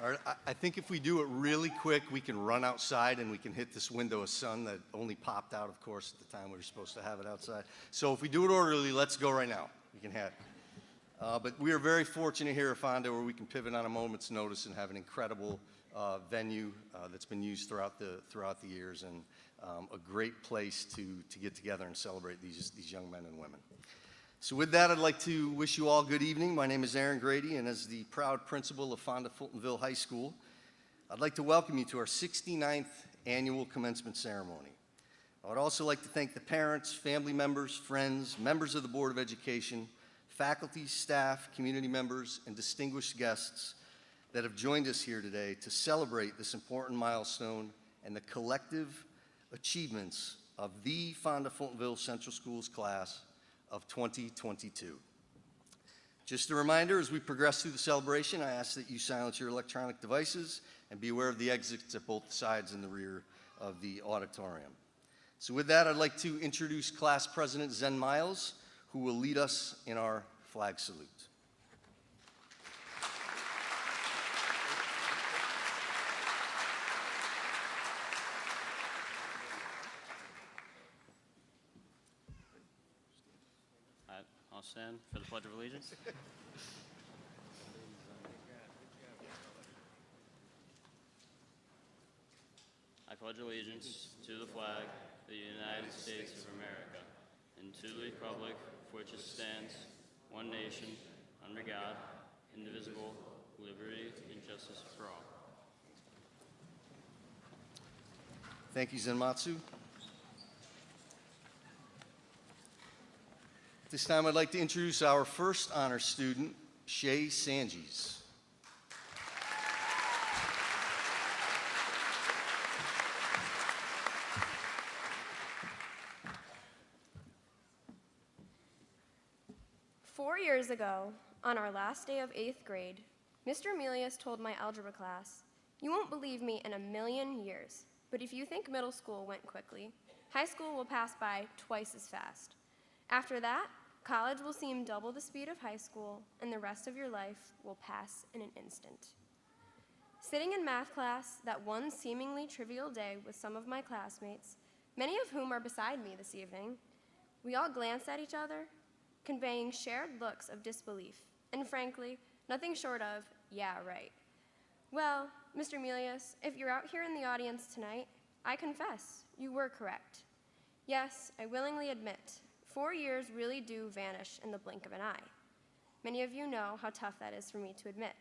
All right, I think if we do it really quick, we can run outside and we can hit this window of sun that only popped out, of course, at the time we were supposed to have it outside. So if we do it orderly, let's go right now. We can have it. But we are very fortunate here at Fonda where we can pivot on a moment's notice and have an incredible venue that's been used throughout the years, and a great place to get together and celebrate these young men and women. So with that, I'd like to wish you all good evening. My name is Aaron Grady, and as the proud principal of Fonda-Fultonville High School, I'd like to welcome you to our 69th annual commencement ceremony. I would also like to thank the parents, family members, friends, members of the Board of Education, faculty, staff, community members, and distinguished guests that have joined us here today to celebrate this important milestone and the collective achievements of the Fonda-Fultonville Central Schools class of 2022. Just a reminder, as we progress through the celebration, I ask that you silence your electronic devices and be aware of the exits at both sides and the rear of the auditorium. So with that, I'd like to introduce Class President Zen Miles, who will lead us in our flag salute. I'll stand for the Pledge of Allegiance. I pledge allegiance to the flag of the United States of America and to the republic for which it stands, one nation, under God, indivisible, liberty and justice for all. Thank you, Zenmatsu. This time I'd like to introduce our first honor student, Shay Sanchez. "4 years ago, on our last day of 8th grade, Mr. Emilius told my algebra class, "You won't believe me in a million years, but if you think middle school went quickly, high school will pass by twice as fast. After that, college will seem double the speed of high school, and the rest of your life will pass in an instant." Sitting in math class that one seemingly trivial day with some of my classmates, many of whom are beside me this evening, we all glanced at each other, conveying shared looks of disbelief, and frankly, nothing short of, "Yeah, right." Well, Mr. Emilius, if you're out here in the audience tonight, I confess, you were correct. Yes, I willingly admit, 4 years really do vanish in the blink of an eye. Many of you know how tough that is for me to admit.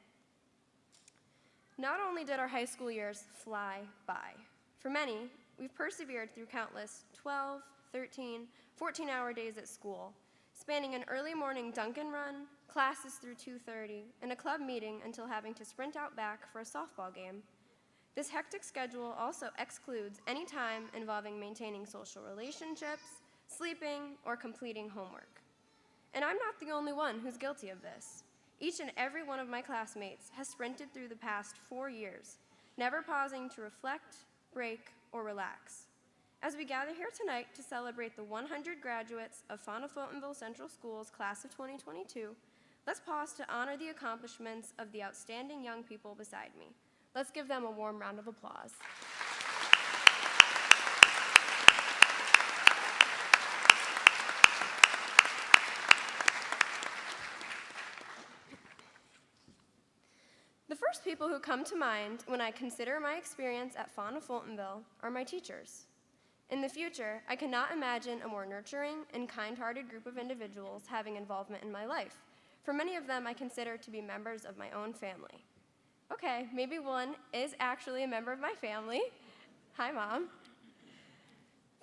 Not only did our high school years fly by, for many, we've persevered through countless 12, 13, 14-hour days at school, spanning an early morning Dunkin' run, classes through 2:30, and a club meeting until having to sprint out back for a softball game. This hectic schedule also excludes any time involving maintaining social relationships, sleeping, or completing homework. And I'm not the only one who's guilty of this. Each and every one of my classmates has sprinted through the past 4 years, never pausing to reflect, break, or relax. As we gather here tonight to celebrate the 100 graduates of Fonda-Fultonville Central Schools class of 2022, let's pause to honor the accomplishments of the outstanding young people beside me. Let's give them a warm round of applause. The first people who come to mind when I consider my experience at Fonda-Fultonville are my teachers. In the future, I cannot imagine a more nurturing and kind-hearted group of individuals having involvement in my life. For many of them, I consider to be members of my own family. Okay, maybe one is actually a member of my family. Hi, Mom.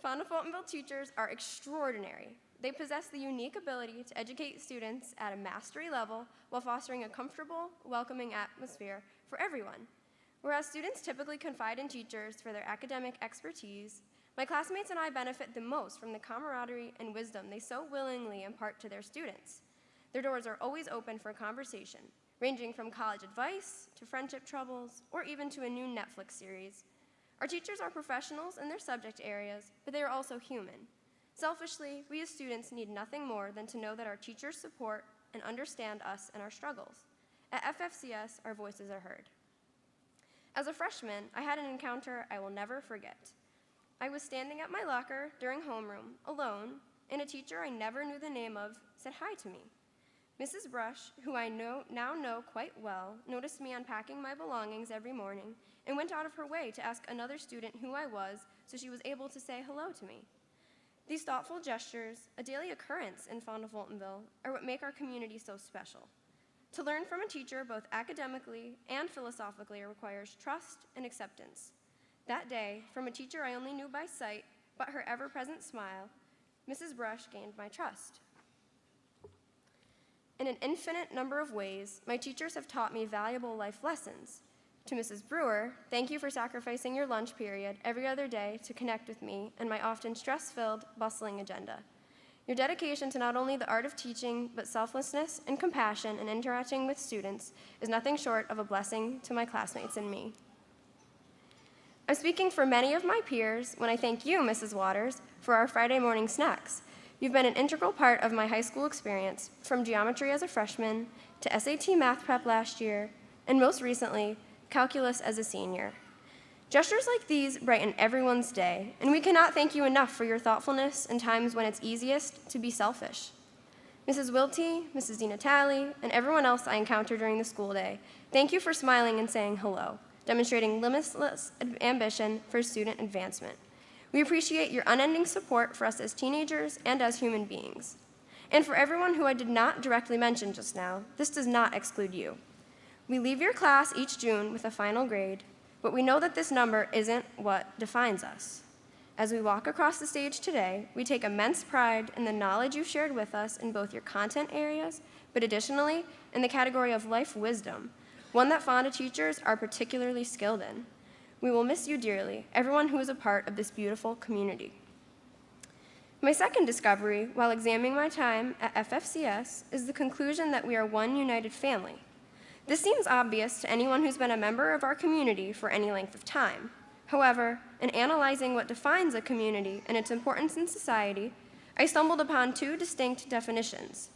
Fonda-Fultonville teachers are extraordinary. They possess the unique ability to educate students at a mastery level while fostering a comfortable, welcoming atmosphere for everyone. Whereas students typically confide in teachers for their academic expertise, my classmates and I benefit the most from the camaraderie and wisdom they so willingly impart to their students. Their doors are always open for conversation, ranging from college advice to friendship troubles, or even to a new Netflix series. Our teachers are professionals in their subject areas, but they are also human. Selfishly, we as students need nothing more than to know that our teachers support and understand us and our struggles. At FFCS, our voices are heard. As a freshman, I had an encounter I will never forget. I was standing at my locker during homeroom, alone, and a teacher I never knew the name of said hi to me. Mrs. Brush, who I now know quite well, noticed me unpacking my belongings every morning and went out of her way to ask another student who I was so she was able to say hello to me. These thoughtful gestures, a daily occurrence in Fonda-Fultonville, are what make our community so special. To learn from a teacher both academically and philosophically requires trust and acceptance. That day, from a teacher I only knew by sight, but her ever-present smile, Mrs. Brush gained my trust. In an infinite number of ways, my teachers have taught me valuable life lessons. To Mrs. Brewer, thank you for sacrificing your lunch period every other day to connect with me and my often stress-filled, bustling agenda. Your dedication to not only the art of teaching, but selflessness and compassion in interacting with students is nothing short of a blessing to my classmates and me. I'm speaking for many of my peers when I thank you, Mrs. Waters, for our Friday morning snacks. You've been an integral part of my high school experience, from geometry as a freshman to SAT math prep last year, and most recently, calculus as a senior. Gestures like these brighten everyone's day, and we cannot thank you enough for your thoughtfulness in times when it's easiest to be selfish. Mrs. Wilty, Mrs. DiNatale, and everyone else I encounter during the school day, thank you for smiling and saying hello, demonstrating limitless ambition for student advancement. We appreciate your unending support for us as teenagers and as human beings. And for everyone who I did not directly mention just now, this does not exclude you. We leave your class each June with a final grade, but we know that this number isn't what defines us. As we walk across the stage today, we take immense pride in the knowledge you shared with us in both your content areas, but additionally in the category of life wisdom, one that Fonda teachers are particularly skilled in. We will miss you dearly, everyone who is a part of this beautiful community. My second discovery, while examining my time at FFCS, is the conclusion that we are one united family. This seems obvious to anyone who's been a member of our community for any length of time. However, in analyzing what defines a community and its importance in society, I stumbled upon two distinct definitions.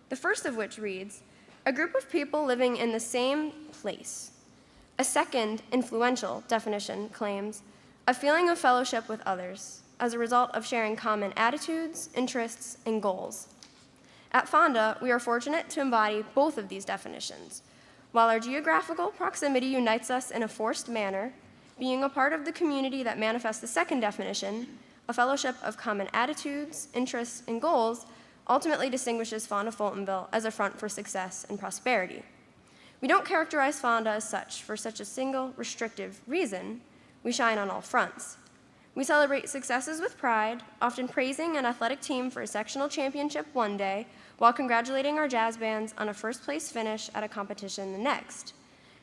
The first of which reads, a group of people living in the same place. A second, influential definition claims, a feeling of fellowship with others as a result of sharing common attitudes, interests, and goals. At Fonda, we are fortunate to embody both of these definitions. While our geographical proximity unites us in a forced manner, being a part of the community that manifests the second definition, a fellowship of common attitudes, interests, and goals, ultimately distinguishes Fonda-Fultonville as a front for success and prosperity. We don't characterize Fonda as such for such a single, restrictive reason. We shine on all fronts. We celebrate successes with pride, often praising an athletic team for a sectional championship one day, while congratulating our jazz bands on a first-place finish at a competition the next.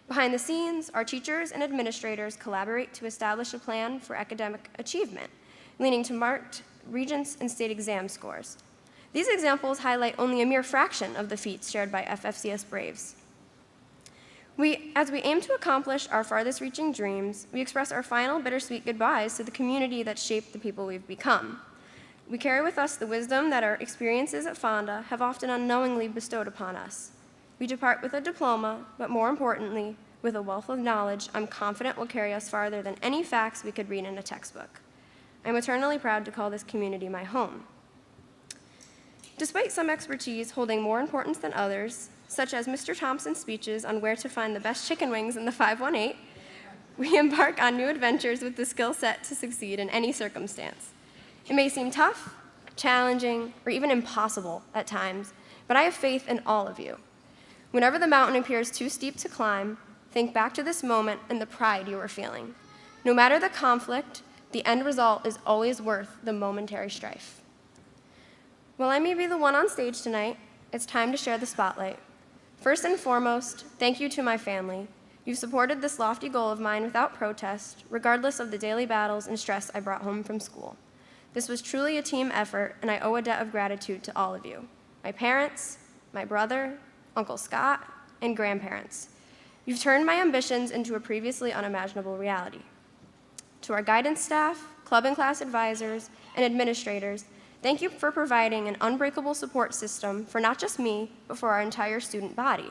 Behind the scenes, our teachers and administrators collaborate to establish a plan for academic achievement, leading to marked Regents and state exam scores. These examples highlight only a mere fraction of the feats shared by FFCS Braves. As we aim to accomplish our farthest-reaching dreams, we express our final bittersweet goodbyes to the community that shaped the people we've become. We carry with us the wisdom that our experiences at Fonda have often unknowingly bestowed upon us. We depart with a diploma, but more importantly, with a wealth of knowledge I'm confident will carry us farther than any facts we could read in a textbook. I'm eternally proud to call this community my home. Despite some expertise holding more importance than others, such as Mr. Thompson's speeches on where to find the best chicken wings in the 518, we embark on new adventures with the skill set to succeed in any circumstance. It may seem tough, challenging, or even impossible at times, but I have faith in all of you. Whenever the mountain appears too steep to climb, think back to this moment and the pride you are feeling. No matter the conflict, the end result is always worth the momentary strife. While I may be the one on stage tonight, it's time to share the spotlight. First and foremost, thank you to my family. You've supported this lofty goal of mine without protest, regardless of the daily battles and stress I brought home from school. This was truly a team effort, and I owe a debt of gratitude to all of you, my parents, my brother, Uncle Scott, and grandparents. You've turned my ambitions into a previously unimaginable reality. To our guidance staff, club and class advisors, and administrators, thank you for providing an unbreakable support system for not just me, but for our entire student body.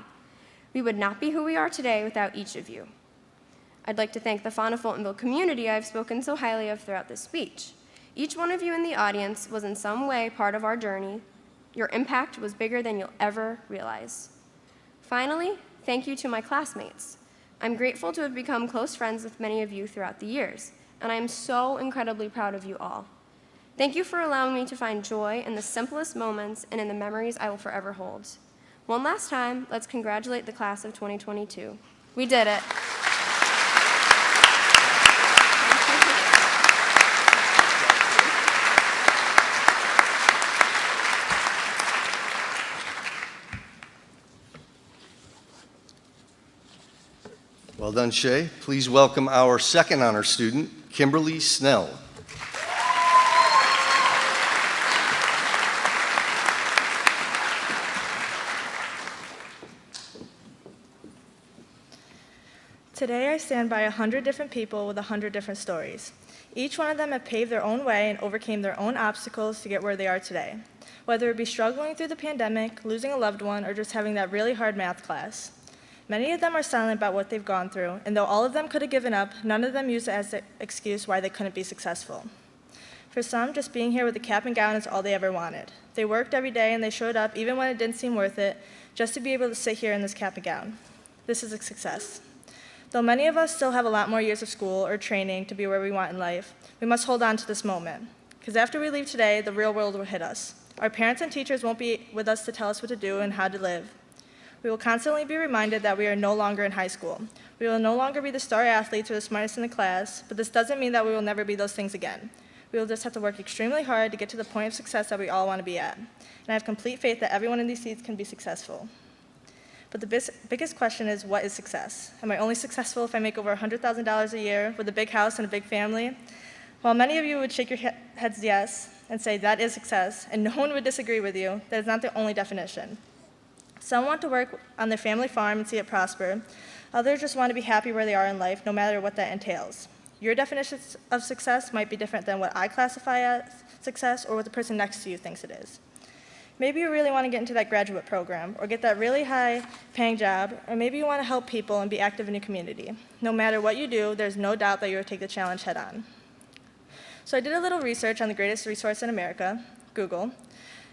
We would not be who we are today without each of you. I'd like to thank the Fonda-Fultonville community I've spoken so highly of throughout this speech. Each one of you in the audience was in some way part of our journey. Your impact was bigger than you'll ever realize. Finally, thank you to my classmates. I'm grateful to have become close friends with many of you throughout the years, and I am so incredibly proud of you all. Thank you for allowing me to find joy in the simplest moments and in the memories I will forever hold. One last time, let's congratulate the class of 2022. We did it. Well done, Shay. Please welcome our second honor student, Kimberly Snell. Today I stand by 100 different people with 100 different stories. Each one of them have paved their own way and overcame their own obstacles to get where they are today, whether it be struggling through the pandemic, losing a loved one, or just having that really hard math class. Many of them are silent about what they've gone through, and though all of them could have given up, none of them use it as an excuse why they couldn't be successful. For some, just being here with a cap and gown is all they ever wanted. They worked every day and they showed up even when it didn't seem worth it, just to be able to sit here in this cap and gown. This is a success. Though many of us still have a lot more years of school or training to be where we want in life, we must hold on to this moment. Because after we leave today, the real world will hit us. Our parents and teachers won't be with us to tell us what to do and how to live. We will constantly be reminded that we are no longer in high school. We will no longer be the star athletes or the smartest in the class, but this doesn't mean that we will never be those things again. We will just have to work extremely hard to get to the point of success that we all want to be at. And I have complete faith that everyone in these seats can be successful. But the biggest question is, what is success? Am I only successful if I make over $100,000 a year with a big house and a big family? While many of you would shake your heads yes and say that is success, and no one would disagree with you, that is not the only definition. Some want to work on their family farm and see it prosper. Others just want to be happy where they are in life, no matter what that entails. Your definition of success might be different than what I classify as success or what the person next to you thinks it is. Maybe you really want to get into that graduate program or get that really high-paying job, or maybe you want to help people and be active in your community. No matter what you do, there's no doubt that you will take the challenge head-on. So I did a little research on the greatest resource in America, Google,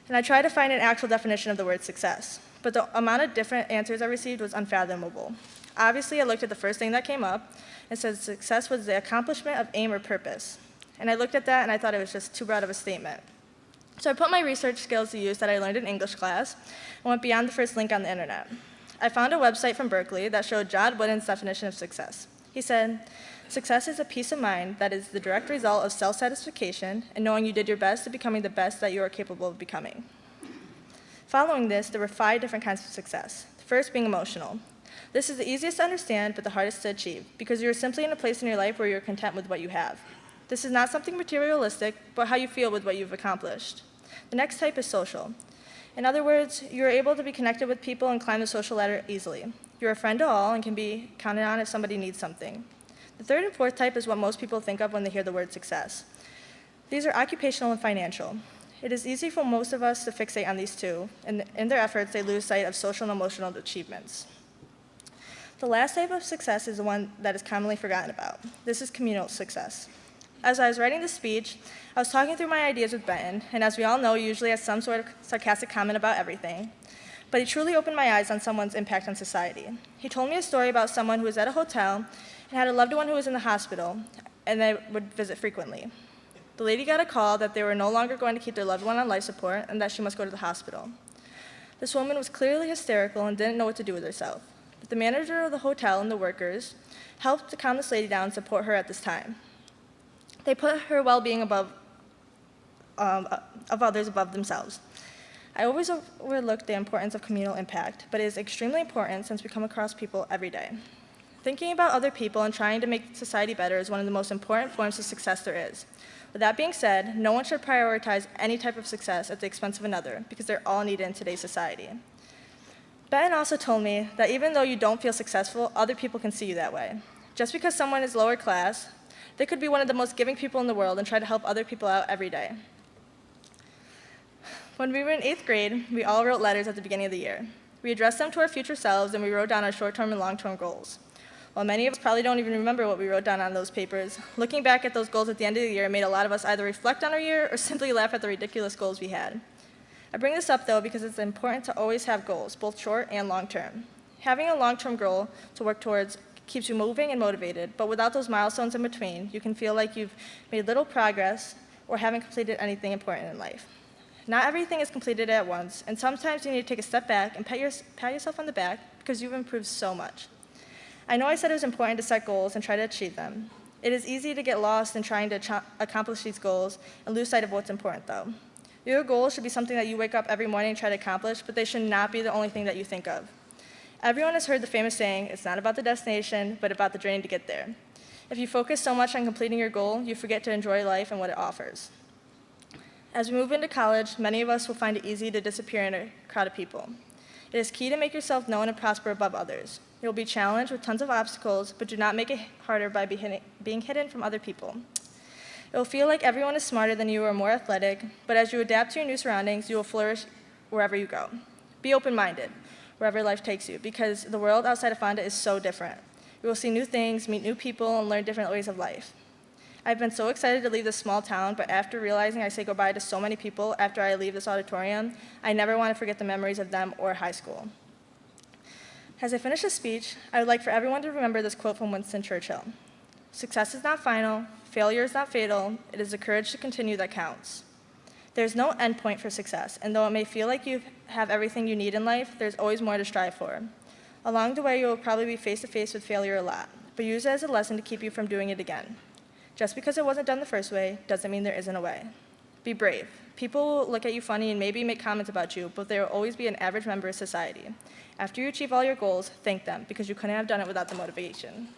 and I tried to find an actual definition of the word success. But the amount of different answers I received was unfathomable. Obviously, I looked at the first thing that came up and said success was the accomplishment of aim or purpose. And I looked at that and I thought it was just too broad of a statement. So I put my research skills to use that I learned in English class and went beyond the first link on the internet. I found a website from Berkeley that showed John Wooden's definition of success. He said, success is a peace of mind that is the direct result of self-satisfaction and knowing you did your best to becoming the best that you are capable of becoming. Following this, there were 5 different kinds of success, the first being emotional. This is the easiest to understand but the hardest to achieve because you are simply in a place in your life where you are content with what you have. This is not something materialistic, but how you feel with what you've accomplished. The next type is social. In other words, you are able to be connected with people and climb the social ladder easily. You're a friend to all and can be counted on if somebody needs something. The third and fourth type is what most people think of when they hear the word success. These are occupational and financial. It is easy for most of us to fixate on these two, and in their efforts, they lose sight of social and emotional achievements. The last type of success is the one that is commonly forgotten about. This is communal success. As I was writing this speech, I was talking through my ideas with Benton, and as we all know, he usually has some sort of sarcastic comment about everything. But he truly opened my eyes on someone's impact on society. He told me a story about someone who was at a hotel and had a loved one who was in the hospital, and they would visit frequently. The lady got a call that they were no longer going to keep their loved one on life support and that she must go to the hospital. This woman was clearly hysterical and didn't know what to do with herself. But the manager of the hotel and the workers helped to calm this lady down and support her at this time. They put her well-being of others above themselves. I always overlook the importance of communal impact, but it is extremely important since we come across people every day. Thinking about other people and trying to make society better is one of the most important forms of success there is. With that being said, no one should prioritize any type of success at the expense of another, because they're all needed in today's society. Ben also told me that even though you don't feel successful, other people can see you that way. Just because someone is lower class, they could be one of the most giving people in the world and try to help other people out every day. When we were in 8th grade, we all wrote letters at the beginning of the year. We addressed them to our future selves, and we wrote down our short-term and long-term goals. While many of us probably don't even remember what we wrote down on those papers, looking back at those goals at the end of the year made a lot of us either reflect on our year or simply laugh at the ridiculous goals we had. I bring this up, though, because it's important to always have goals, both short and long-term. Having a long-term goal to work towards keeps you moving and motivated, but without those milestones in between, you can feel like you've made little progress or haven't completed anything important in life. Not everything is completed at once, and sometimes you need to take a step back and pat yourself on the back because you've improved so much. I know I said it was important to set goals and try to achieve them. It is easy to get lost in trying to accomplish these goals and lose sight of what's important, though. Your goals should be something that you wake up every morning and try to accomplish, but they should not be the only thing that you think of. Everyone has heard the famous saying, it's not about the destination, but about the journey to get there. If you focus so much on completing your goal, you forget to enjoy life and what it offers. As we move into college, many of us will find it easy to disappear in a crowd of people. It is key to make yourself known and prosper above others. You'll be challenged with tons of obstacles, but do not make it harder by being hidden from other people. It will feel like everyone is smarter than you or more athletic, but as you adapt to your new surroundings, you will flourish wherever you go. Be open-minded wherever life takes you, because the world outside of Fonda is so different. You will see new things, meet new people, and learn different ways of life. I've been so excited to leave this small town, but after realizing I say goodbye to so many people after I leave this auditorium, I never want to forget the memories of them or high school. As I finish this speech, I would like for everyone to remember this quote from Winston Churchill. Success is not final, failure is not fatal, it is the courage to continue that counts. There's no end point for success, and though it may feel like you have everything you need in life, there's always more to strive for. Along the way, you will probably be face to face with failure a lot, but use it as a lesson to keep you from doing it again. Just because it wasn't done the first way doesn't mean there isn't a way. Be brave. People will look at you funny and maybe make comments about you, but there will always be an average member of society. After you achieve all your goals, thank them, because you couldn't have done it without the motivation.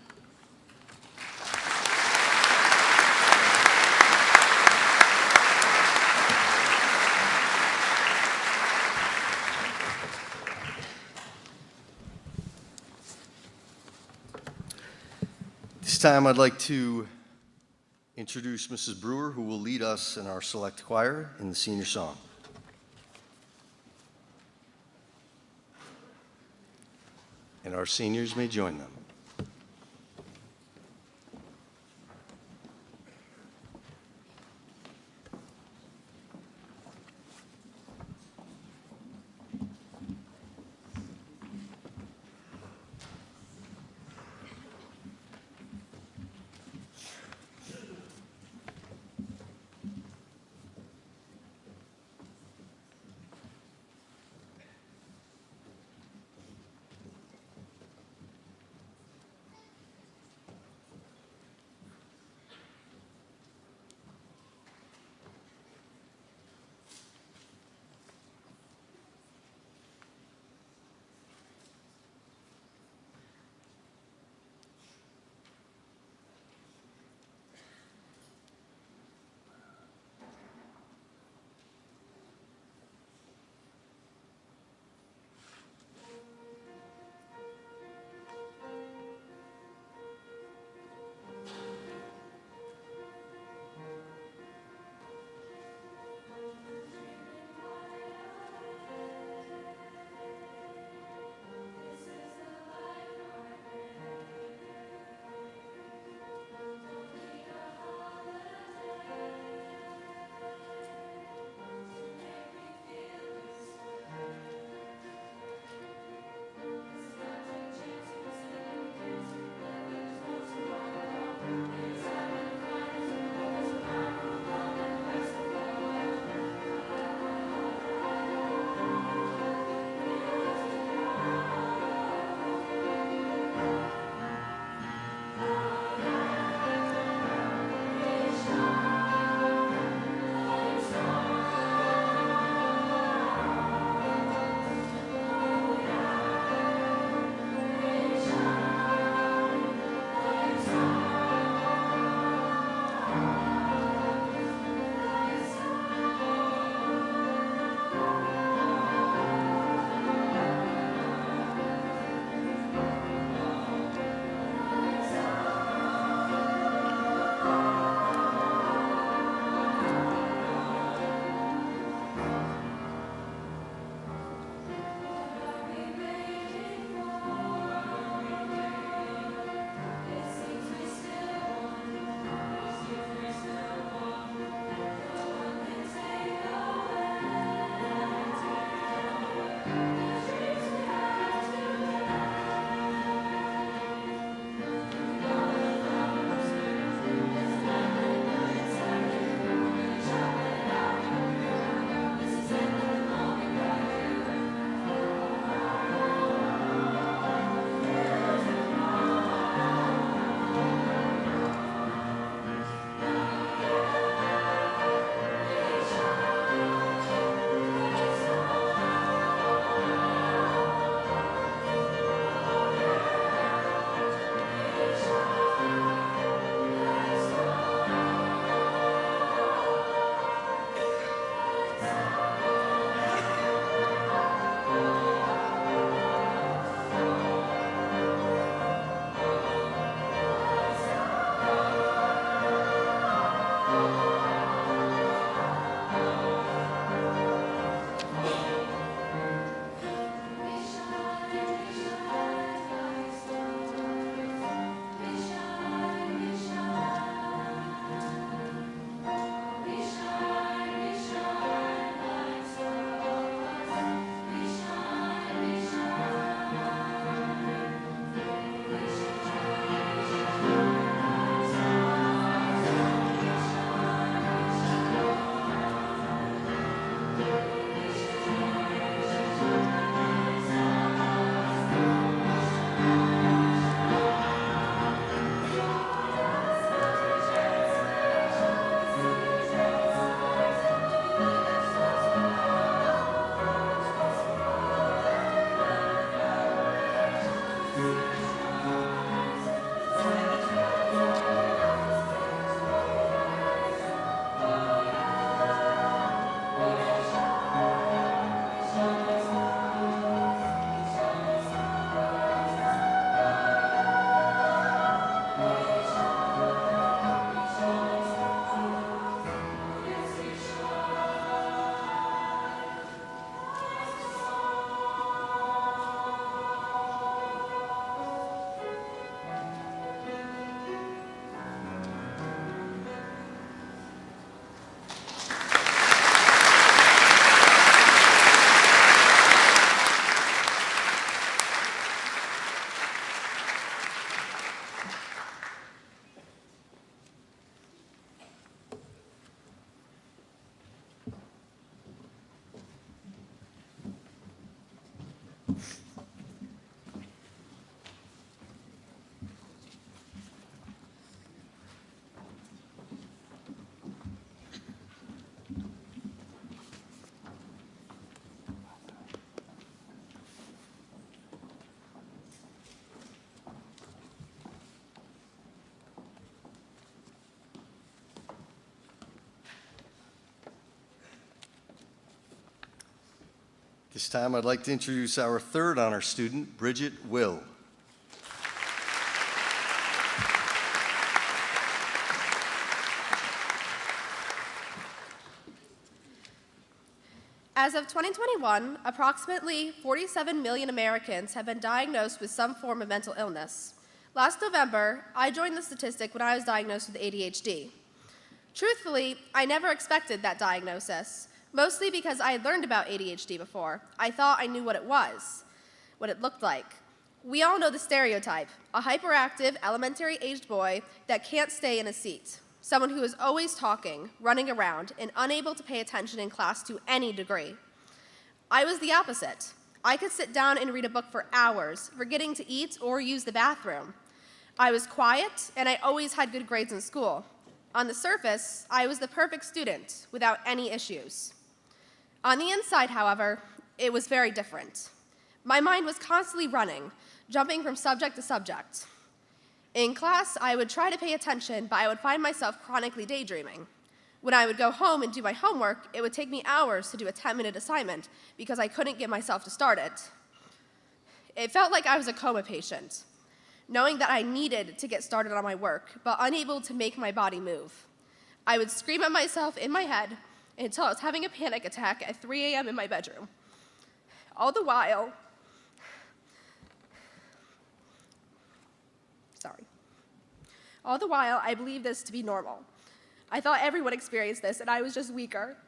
This time I'd like to introduce Mrs. Brewer, who will lead us in our select choir in the senior song. And our seniors may join them. This time I'd like to introduce our third honor student, Bridget Will. As of 2021, approximately 47 million Americans have been diagnosed with some form of mental illness. Last November, I joined the statistic when I was diagnosed with ADHD. Truthfully, I never expected that diagnosis, mostly because I had learned about ADHD before. I thought I knew what it was, what it looked like. We all know the stereotype, a hyperactive, elementary-aged boy that can't stay in a seat. Someone who is always talking, running around, and unable to pay attention in class to any degree. I was the opposite. I could sit down and read a book for hours, forgetting to eat or use the bathroom. I was quiet, and I always had good grades in school. On the surface, I was the perfect student without any issues. On the inside, however, it was very different. My mind was constantly running, jumping from subject to subject. In class, I would try to pay attention, but I would find myself chronically daydreaming. When I would go home and do my homework, it would take me hours to do a 10-minute assignment because I couldn't get myself to start it. It felt like I was a coma patient, knowing that I needed to get started on my work, but unable to make my body move. I would scream at myself in my head until I was having a panic attack at 3 a.m. in my bedroom. All the while, I believed this to be normal. I thought everyone experienced this, and I was just weaker,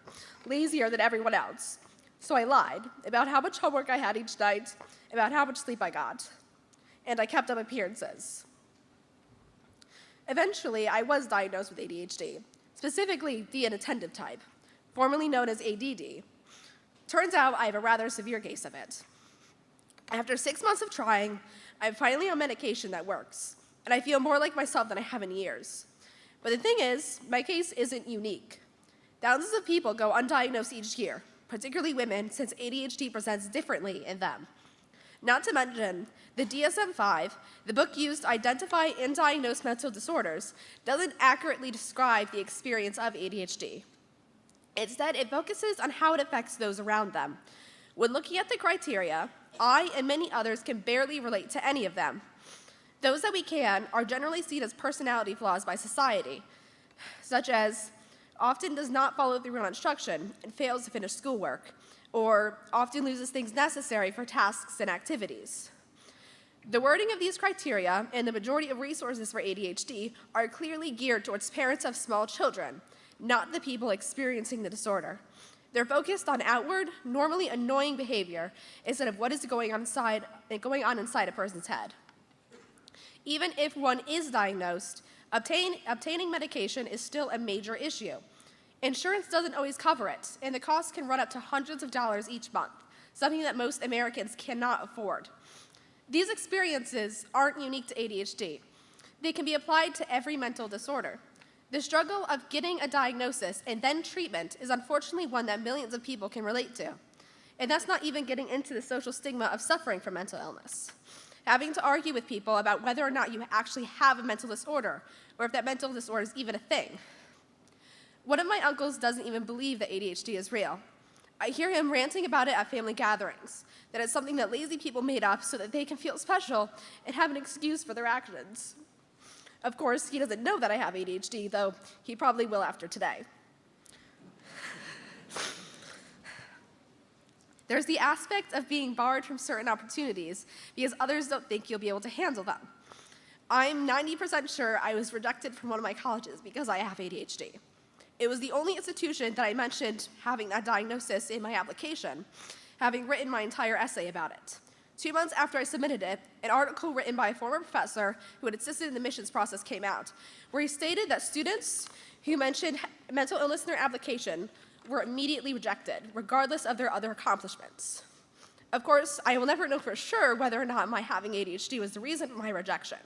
lazier than everyone else. So I lied about how much homework I had each night, about how much sleep I got, and I kept up appearances. Eventually, I was diagnosed with ADHD, specifically the inattentive type, formerly known as ADD. Turns out I have a rather severe case of it. After 6 months of trying, I'm finally on medication that works, and I feel more like myself than I have in years. But the thing is, my case isn't unique. Thousands of people go undiagnosed each year, particularly women, since ADHD presents differently in them. Not to mention, the DSM-5, the book used to identify and diagnose mental disorders, doesn't accurately describe the experience of ADHD. Instead, it focuses on how it affects those around them. When looking at the criteria, I and many others can barely relate to any of them. Those that we can are generally seen as personality flaws by society, such as often does not follow through on instruction and fails to finish schoolwork, or often loses things necessary for tasks and activities. The wording of these criteria and the majority of resources for ADHD are clearly geared towards parents of small children, not the people experiencing the disorder. They're focused on outward, normally annoying behavior instead of what is going on inside a person's head. Even if one is diagnosed, obtaining medication is still a major issue. Insurance doesn't always cover it, and the cost can run up to hundreds of dollars each month, something that most Americans cannot afford. These experiences aren't unique to ADHD. They can be applied to every mental disorder. The struggle of getting a diagnosis and then treatment is unfortunately one that millions of people can relate to. And that's not even getting into the social stigma of suffering from mental illness. Having to argue with people about whether or not you actually have a mental disorder, or if that mental disorder is even a thing. One of my uncles doesn't even believe that ADHD is real. I hear him ranting about it at family gatherings, that it's something that lazy people made up so that they can feel special and have an excuse for their actions. Of course, he doesn't know that I have ADHD, though he probably will after today. There's the aspect of being barred from certain opportunities because others don't think you'll be able to handle them. I'm 90% sure I was rejected from one of my colleges because I have ADHD. It was the only institution that I mentioned having that diagnosis in my application, having written my entire essay about it. 2 months after I submitted it, an article written by a former professor who had assisted in the admissions process came out, where he stated that students who mentioned mental illness in their application were immediately rejected, regardless of their other accomplishments. Of course, I will never know for sure whether or not my having ADHD was the reason for my rejection,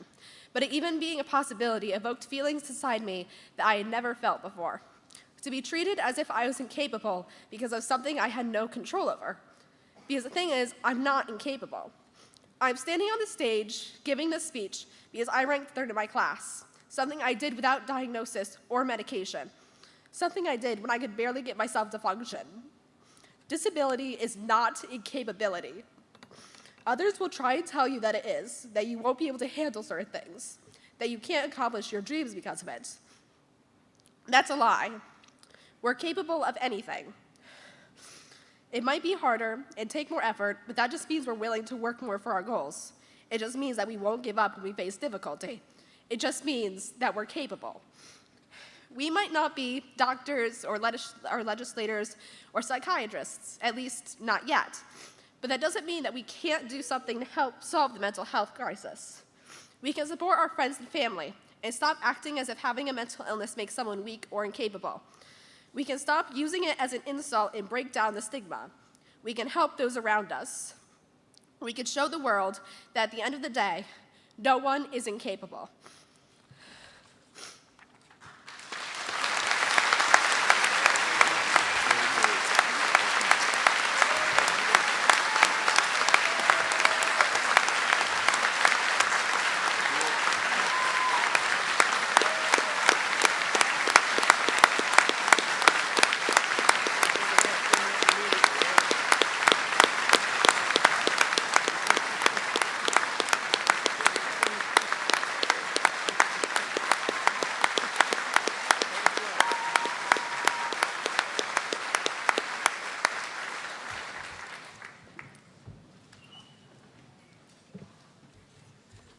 but it even being a possibility evoked feelings inside me that I had never felt before. To be treated as if I was incapable because of something I had no control over. Because the thing is, I'm not incapable. I'm standing on the stage giving this speech because I ranked third in my class, something I did without diagnosis or medication, something I did when I could barely get myself to function. Disability is not incapability. Others will try and tell you that it is, that you won't be able to handle certain things, that you can't accomplish your dreams because of it. That's a lie. We're capable of anything. It might be harder and take more effort, but that just means we're willing to work more for our goals. It just means that we won't give up when we face difficulty. It just means that we're capable. We might not be doctors or legislators or psychiatrists, at least not yet. But that doesn't mean that we can't do something to help solve the mental health crisis. We can support our friends and family and stop acting as if having a mental illness makes someone weak or incapable. We can stop using it as an insult and break down the stigma. We can help those around us. We can show the world that at the end of the day, no one is incapable.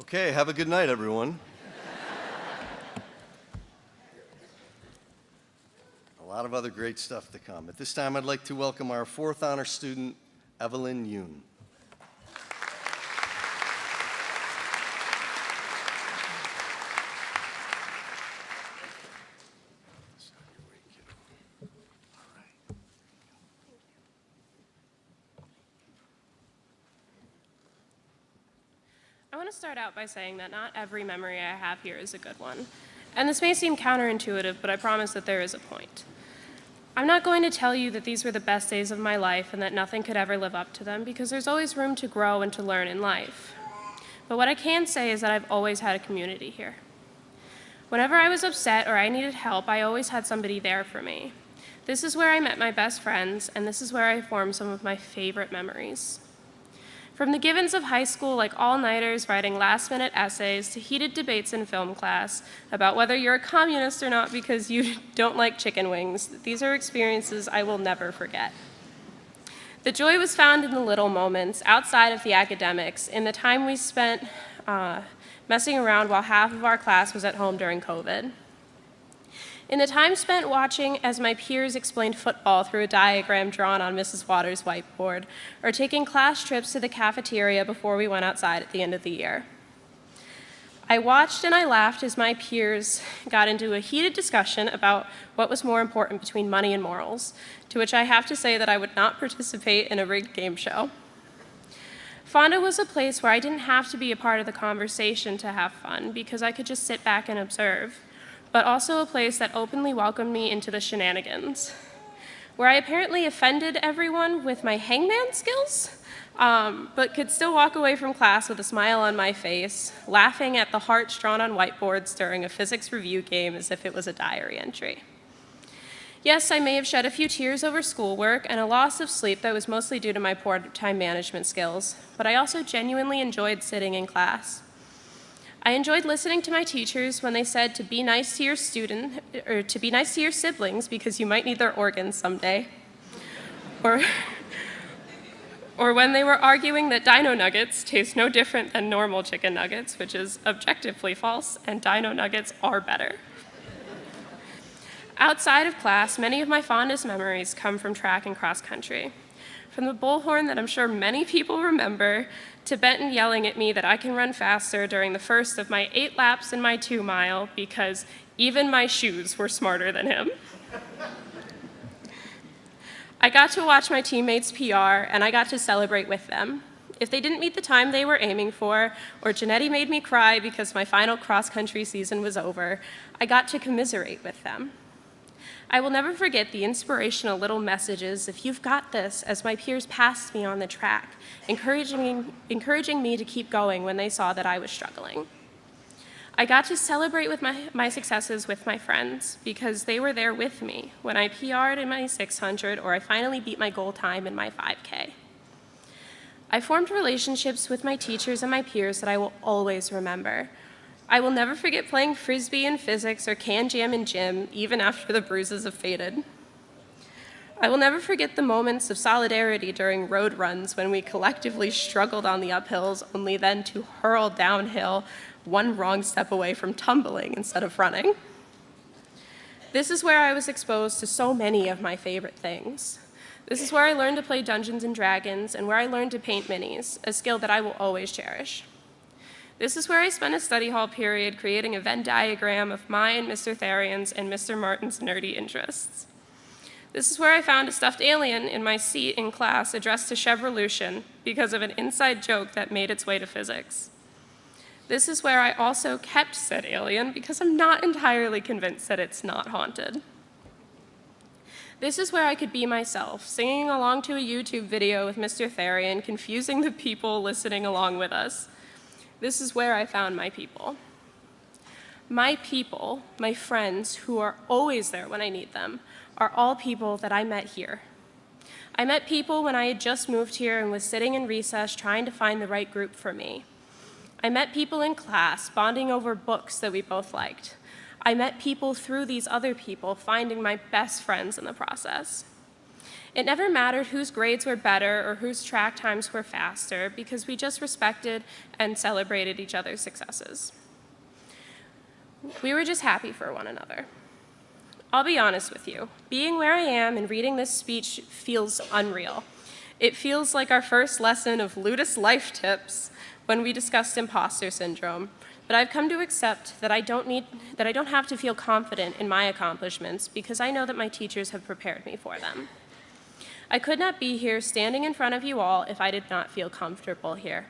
Okay, have a good night, everyone. A lot of other great stuff to come. At this time, I'd like to welcome our fourth honor student, Evelyn Yoon. I want to start out by saying that not every memory I have here is a good one. And this may seem counterintuitive, but I promise that there is a point. I'm not going to tell you that these were the best days of my life and that nothing could ever live up to them, because there's always room to grow and to learn in life. But what I can say is that I've always had a community here. Whenever I was upset or I needed help, I always had somebody there for me. This is where I met my best friends, and this is where I formed some of my favorite memories. From the givens of high school, like all-nighters writing last-minute essays, to heated debates in film class about whether you're a communist or not because you don't like chicken wings, these are experiences I will never forget. The joy was found in the little moments, outside of the academics, in the time we spent messing around while half of our class was at home during COVID. In the time spent watching as my peers explained football through a diagram drawn on Mrs. Waters' whiteboard, or taking class trips to the cafeteria before we went outside at the end of the year. I watched and I laughed as my peers got into a heated discussion about what was more important between money and morals, to which I have to say that I would not participate in a rigged game show. Fonda was a place where I didn't have to be a part of the conversation to have fun, because I could just sit back and observe, but also a place that openly welcomed me into the shenanigans, where I apparently offended everyone with my hangman skills, but could still walk away from class with a smile on my face, laughing at the hearts drawn on whiteboards during a physics review game as if it was a diary entry. Yes, I may have shed a few tears over schoolwork and a loss of sleep that was mostly due to my poor time management skills, but I also genuinely enjoyed sitting in class. I enjoyed listening to my teachers when they said to be nice to your to be nice to your siblings because you might need their organs someday. Or when they were arguing that dino nuggets taste no different than normal chicken nuggets, which is objectively false, and dino nuggets are better. Outside of class, many of my fondest memories come from track and cross country. From the bullhorn that I'm sure many people remember, to Benton yelling at me that I can run faster during the first of my 8 laps in my 2 mile because even my shoes were smarter than him. I got to watch my teammates PR, and I got to celebrate with them. If they didn't meet the time they were aiming for, or Janetti made me cry because my final cross-country season was over, I got to commiserate with them. I will never forget the inspirational little messages of "you've got this" as my peers passed me on the track, encouraging me to keep going when they saw that I was struggling. I got to celebrate with my successes with my friends because they were there with me when I PR'd in my 600 or I finally beat my goal time in my 5K. I formed relationships with my teachers and my peers that I will always remember. I will never forget playing Frisbee in physics or can jam in gym, even after the bruises have faded. I will never forget the moments of solidarity during road runs when we collectively struggled on the uphills, only then to hurl downhill, one wrong step away from tumbling instead of running. This is where I was exposed to so many of my favorite things. This is where I learned to play Dungeons and Dragons and where I learned to paint minis, a skill that I will always cherish. This is where I spent a study hall period creating a Venn diagram of mine, Mr. Therian's, and Mr. Martin's nerdy interests. This is where I found a stuffed alien in my seat in class addressed to Chevrevolution because of an inside joke that made its way to physics. This is where I also kept said alien because I'm not entirely convinced that it's not haunted. This is where I could be myself, singing along to a YouTube video with Mr. Therian, confusing the people listening along with us. This is where I found my people. My people, my friends who are always there when I need them, are all people that I met here. I met people when I had just moved here and was sitting in recess trying to find the right group for me. I met people in class, bonding over books that we both liked. I met people through these other people, finding my best friends in the process. It never mattered whose grades were better or whose track times were faster because we just respected and celebrated each other's successes. We were just happy for one another. I'll be honest with you, being where I am and reading this speech feels unreal. It feels like our first lesson of Ludus life tips when we discussed imposter syndrome, but I've come to accept that I don't have to feel confident in my accomplishments because I know that my teachers have prepared me for them. I could not be here standing in front of you all if I did not feel comfortable here.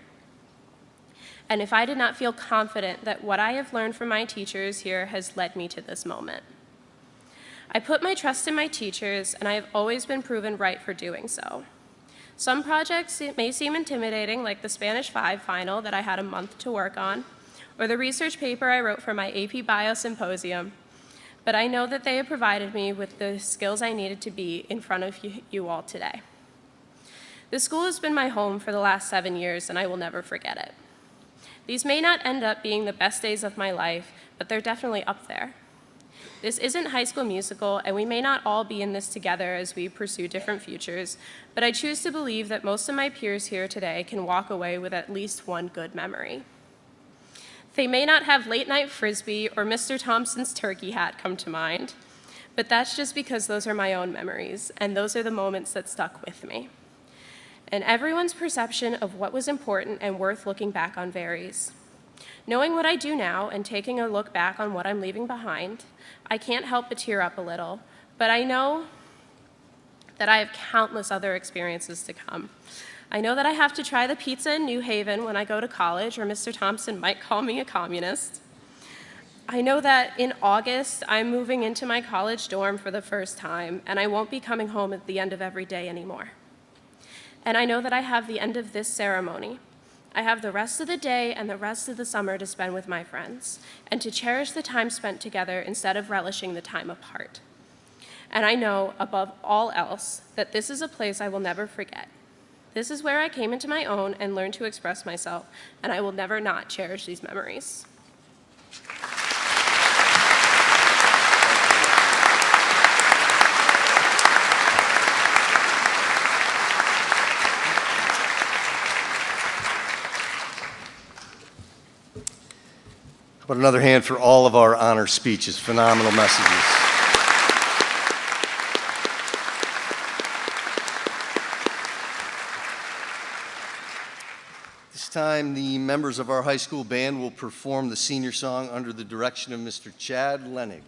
And if I did not feel confident that what I have learned from my teachers here has led me to this moment. I put my trust in my teachers, and I have always been proven right for doing so. Some projects may seem intimidating, like the Spanish 5 final that I had a month to work on, or the research paper I wrote for my AP Bio Symposium, but I know that they have provided me with the skills I needed to be in front of you all today. This school has been my home for the last 7 years, and I will never forget it. These may not end up being the best days of my life, but they're definitely up there. This isn't High School Musical, and we may not all be in this together as we pursue different futures, but I choose to believe that most of my peers here today can walk away with at least one good memory. They may not have late-night Frisbee or Mr. Thompson's turkey hat come to mind, but that's just because those are my own memories, and those are the moments that stuck with me. And everyone's perception of what was important and worth looking back on varies. Knowing what I do now and taking a look back on what I'm leaving behind, I can't help but tear up a little, but I know that I have countless other experiences to come. I know that I have to try the pizza in New Haven when I go to college, or Mr. Thompson might call me a communist. I know that in August, I'm moving into my college dorm for the first time, and I won't be coming home at the end of every day anymore. And I know that I have the end of this ceremony. I have the rest of the day and the rest of the summer to spend with my friends, and to cherish the time spent together instead of relishing the time apart. And I know, above all else, that this is a place I will never forget. This is where I came into my own and learned to express myself, and I will never not cherish these memories. How about another hand for all of our honor speeches? Phenomenal messages. This time, the members of our high school band will perform the senior song under the direction of Mr. Chad Lenig.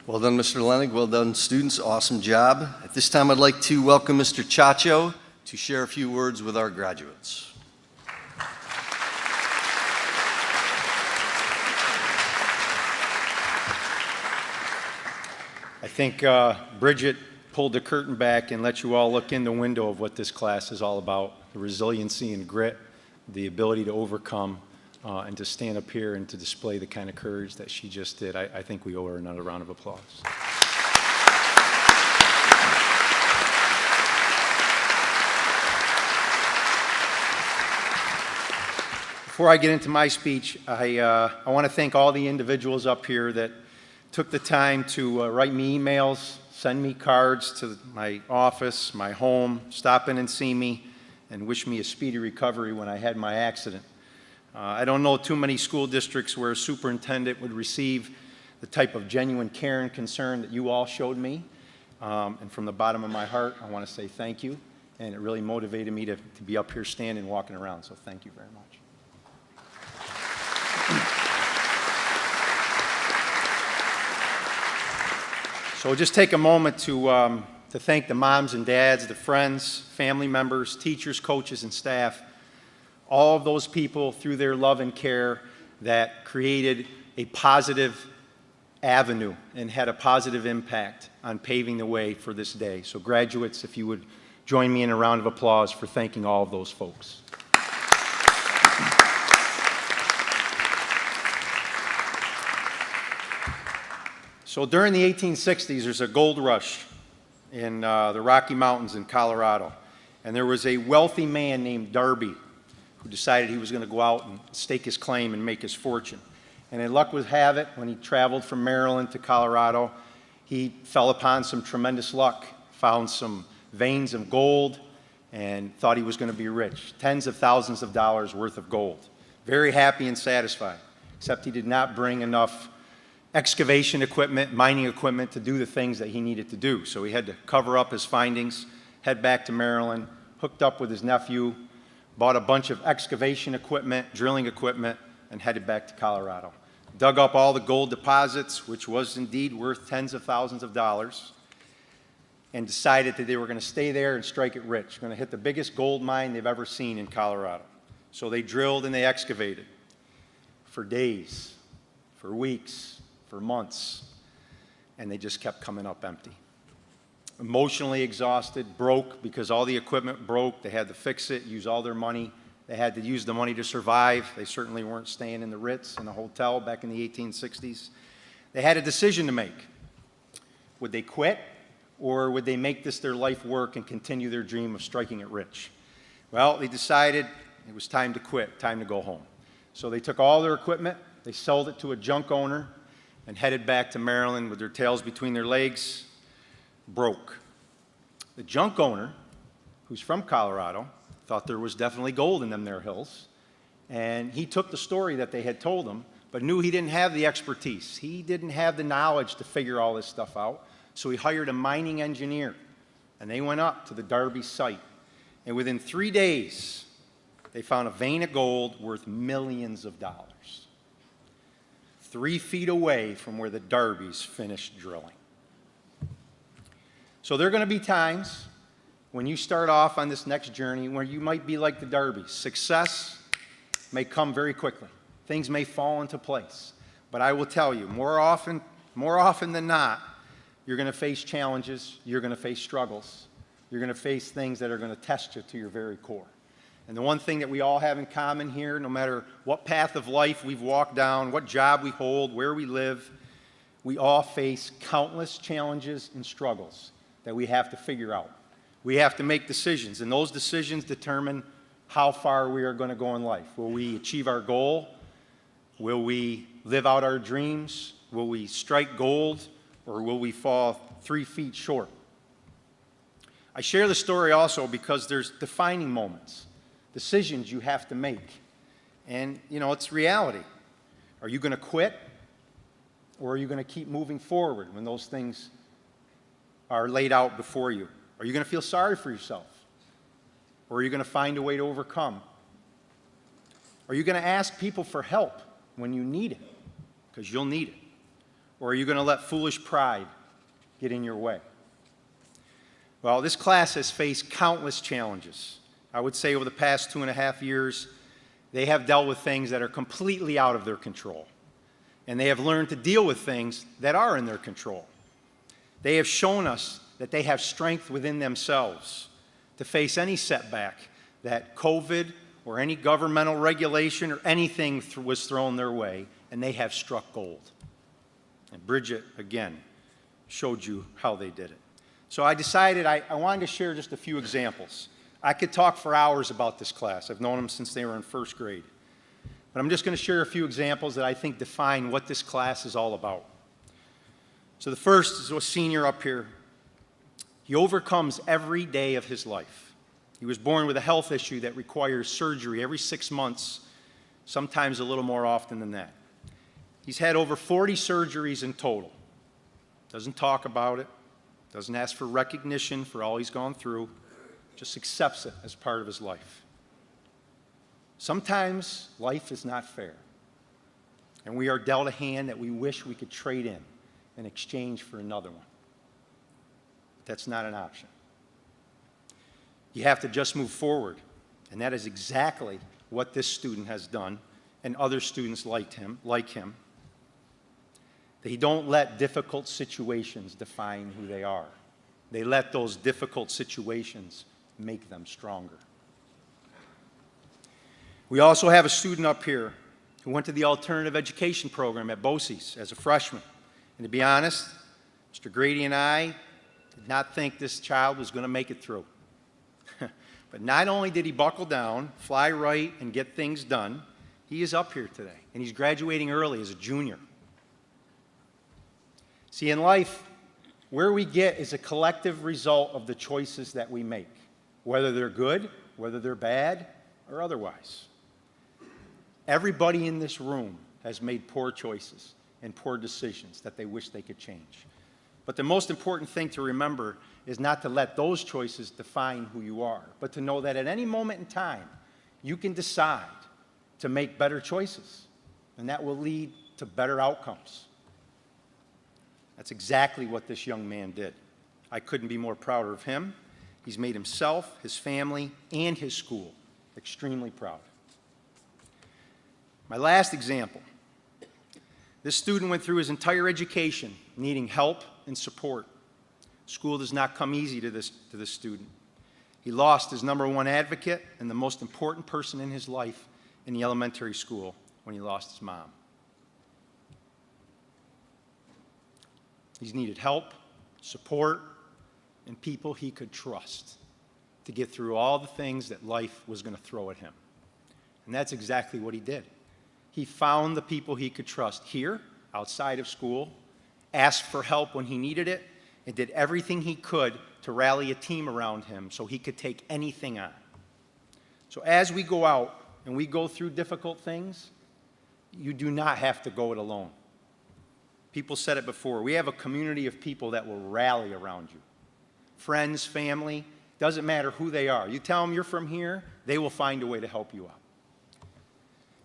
Well done, Mr. Lennig. Well done, students. Awesome job. At this time, I'd like to welcome Mr. Chacho to share a few words with our graduates. I think Bridget pulled the curtain back and let you all look in the window of what this class is all about, the resiliency and grit, the ability to overcome, and to stand up here and to display the kind of courage that she just did. I think we owe her another round of applause. Before I get into my speech, I want to thank all the individuals up here that took the time to write me emails, send me cards to my office, my home, stop in and see me, and wish me a speedy recovery when I had my accident. I don't know too many school districts where a superintendent would receive the type of genuine care and concern that you all showed me. And from the bottom of my heart, I want to say thank you. And it really motivated me to be up here standing, walking around. So thank you very much. So just take a moment to thank the moms and dads, the friends, family members, teachers, coaches, and staff, all of those people through their love and care that created a positive avenue and had a positive impact on paving the way for this day. So graduates, if you would join me in a round of applause for thanking all of those folks. So during the 1860s, there's a gold rush in the Rocky Mountains in Colorado. And there was a wealthy man named Darby who decided he was going to go out and stake his claim and make his fortune. And as luck would have it, when he traveled from Maryland to Colorado, he fell upon some tremendous luck, found some veins of gold, and thought he was going to be rich. Tens of thousands of dollars worth of gold. Very happy and satisfied, except he did not bring enough excavation equipment, mining equipment to do the things that he needed to do. So he had to cover up his findings, head back to Maryland, hooked up with his nephew, bought a bunch of excavation equipment, drilling equipment, and headed back to Colorado. Dug up all the gold deposits, which was indeed worth tens of thousands of dollars, and decided that they were going to stay there and strike it rich, going to hit the biggest gold mine they've ever seen in Colorado. So they drilled and they excavated for days, for weeks, for months, and they just kept coming up empty. Emotionally exhausted, broke because all the equipment broke. They had to fix it, use all their money. They had to use the money to survive. They certainly weren't staying in the Ritz, in a hotel back in the 1860s. They had a decision to make. Would they quit, or would they make this their life work and continue their dream of striking it rich? Well, they decided it was time to quit, time to go home. So they took all their equipment, they sold it to a junk owner, and headed back to Maryland with their tails between their legs, broke. The junk owner, who's from Colorado, thought there was definitely gold in them there hills, and he took the story that they had told him, but knew he didn't have the expertise. He didn't have the knowledge to figure all this stuff out, so he hired a mining engineer, and they went up to the Darby site, and within 3 days, they found a vein of gold worth millions of dollars. 3 feet away from where the Darbys finished drilling. So there are going to be times when you start off on this next journey where you might be like the Darbys. Success may come very quickly. Things may fall into place. But I will tell you, more often than not, you're going to face challenges, you're going to face struggles, you're going to face things that are going to test you to your very core. And the one thing that we all have in common here, no matter what path of life we've walked down, what job we hold, where we live, we all face countless challenges and struggles that we have to figure out. We have to make decisions, and those decisions determine how far we are going to go in life. Will we achieve our goal? Will we live out our dreams? Will we strike gold, or will we fall 3 feet short? I share the story also because there's defining moments. Decisions you have to make. And, it's reality. Are you going to quit, or are you going to keep moving forward when those things are laid out before you? Are you going to feel sorry for yourself, or are you going to find a way to overcome? Are you going to ask people for help when you need it? Because you'll need it. Or are you going to let foolish pride get in your way? Well, this class has faced countless challenges. I would say over the past 2.5 years, they have dealt with things that are completely out of their control. And they have learned to deal with things that are in their control. They have shown us that they have strength within themselves to face any setback that COVID or any governmental regulation or anything was thrown their way, and they have struck gold. And Bridget, again, showed you how they did it. So I decided I wanted to share just a few examples. I could talk for hours about this class. I've known them since they were in first grade. But I'm just going to share a few examples that I think define what this class is all about. So the first is a senior up here. He overcomes every day of his life. He was born with a health issue that requires surgery every 6 months, sometimes a little more often than that. He's had over 40 surgeries in total. Doesn't talk about it, doesn't ask for recognition for all he's gone through, just accepts it as part of his life. Sometimes life is not fair, and we are dealt a hand that we wish we could trade in exchange for another one. But that's not an option. You have to just move forward, and that is exactly what this student has done, and other students like him. They don't let difficult situations define who they are. They let those difficult situations make them stronger. We also have a student up here who went to the alternative education program at BOCES as a freshman. And to be honest, Mr. Grady and I did not think this child was going to make it through. But not only did he buckle down, fly right, and get things done, he is up here today, and he's graduating early as a junior. See, in life, where we get is a collective result of the choices that we make, whether they're good, whether they're bad, or otherwise. Everybody in this room has made poor choices and poor decisions that they wish they could change. But the most important thing to remember is not to let those choices define who you are, but to know that at any moment in time, you can decide to make better choices, and that will lead to better outcomes. That's exactly what this young man did. I couldn't be more prouder of him. He's made himself, his family, and his school extremely proud. My last example. This student went through his entire education needing help and support. School does not come easy to this student. He lost his #1 advocate and the most important person in his life in the elementary school when he lost his mom. He's needed help, support, and people he could trust to get through all the things that life was going to throw at him. And that's exactly what he did. He found the people he could trust here, outside of school, asked for help when he needed it, and did everything he could to rally a team around him so he could take anything on. So as we go out and we go through difficult things, you do not have to go it alone. People said it before. We have a community of people that will rally around you. Friends, family, doesn't matter who they are. You tell them you're from here, they will find a way to help you out.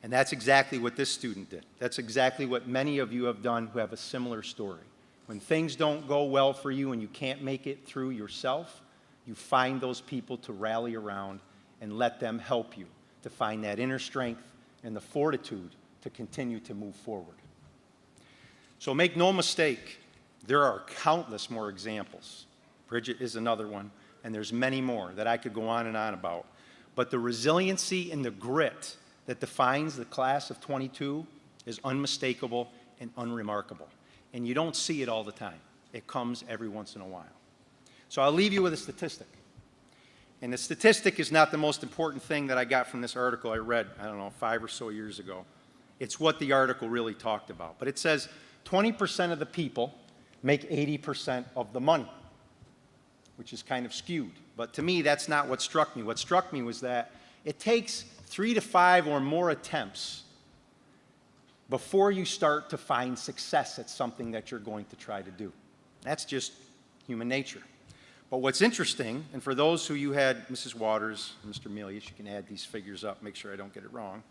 And that's exactly what this student did. That's exactly what many of you have done who have a similar story. When things don't go well for you and you can't make it through yourself, you find those people to rally around and let them help you to find that inner strength and the fortitude to continue to move forward. So make no mistake, there are countless more examples. Bridget is another one, and there's many more that I could go on and on about. But the resiliency and the grit that defines the class of 22 is unmistakable and unremarkable. And you don't see it all the time. It comes every once in a while. So I'll leave you with a statistic. And the statistic is not the most important thing that I got from this article I read, 5 or so years ago. It's what the article really talked about. But it says 20% of the people make 80% of the money, which is kind of skewed. But to me, that's not what struck me. What struck me was that it takes 3 to 5 or more attempts before you start to find success at something that you're going to try to do. That's just human nature. But what's interesting, and for those who you had, Mrs. Waters, Mr. Milius, you can add these figures up, make sure I don't get it wrong.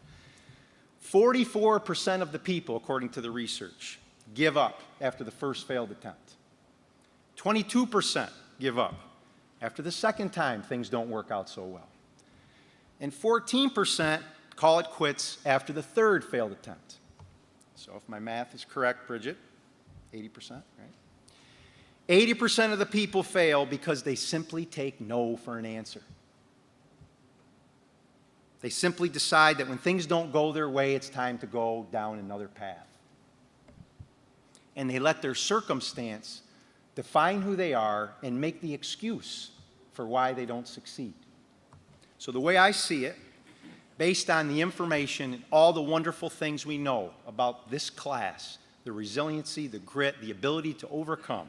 44% of the people, according to the research, give up after the first failed attempt. 22% give up after the second time things don't work out so well. And 14% call it quits after the third failed attempt. So if my math is correct, Bridget, 80%, right? 80% of the people fail because they simply take no for an answer. They simply decide that when things don't go their way, it's time to go down another path. And they let their circumstance define who they are and make the excuse for why they don't succeed. So the way I see it, based on the information and all the wonderful things we know about this class, the resiliency, the grit, the ability to overcome,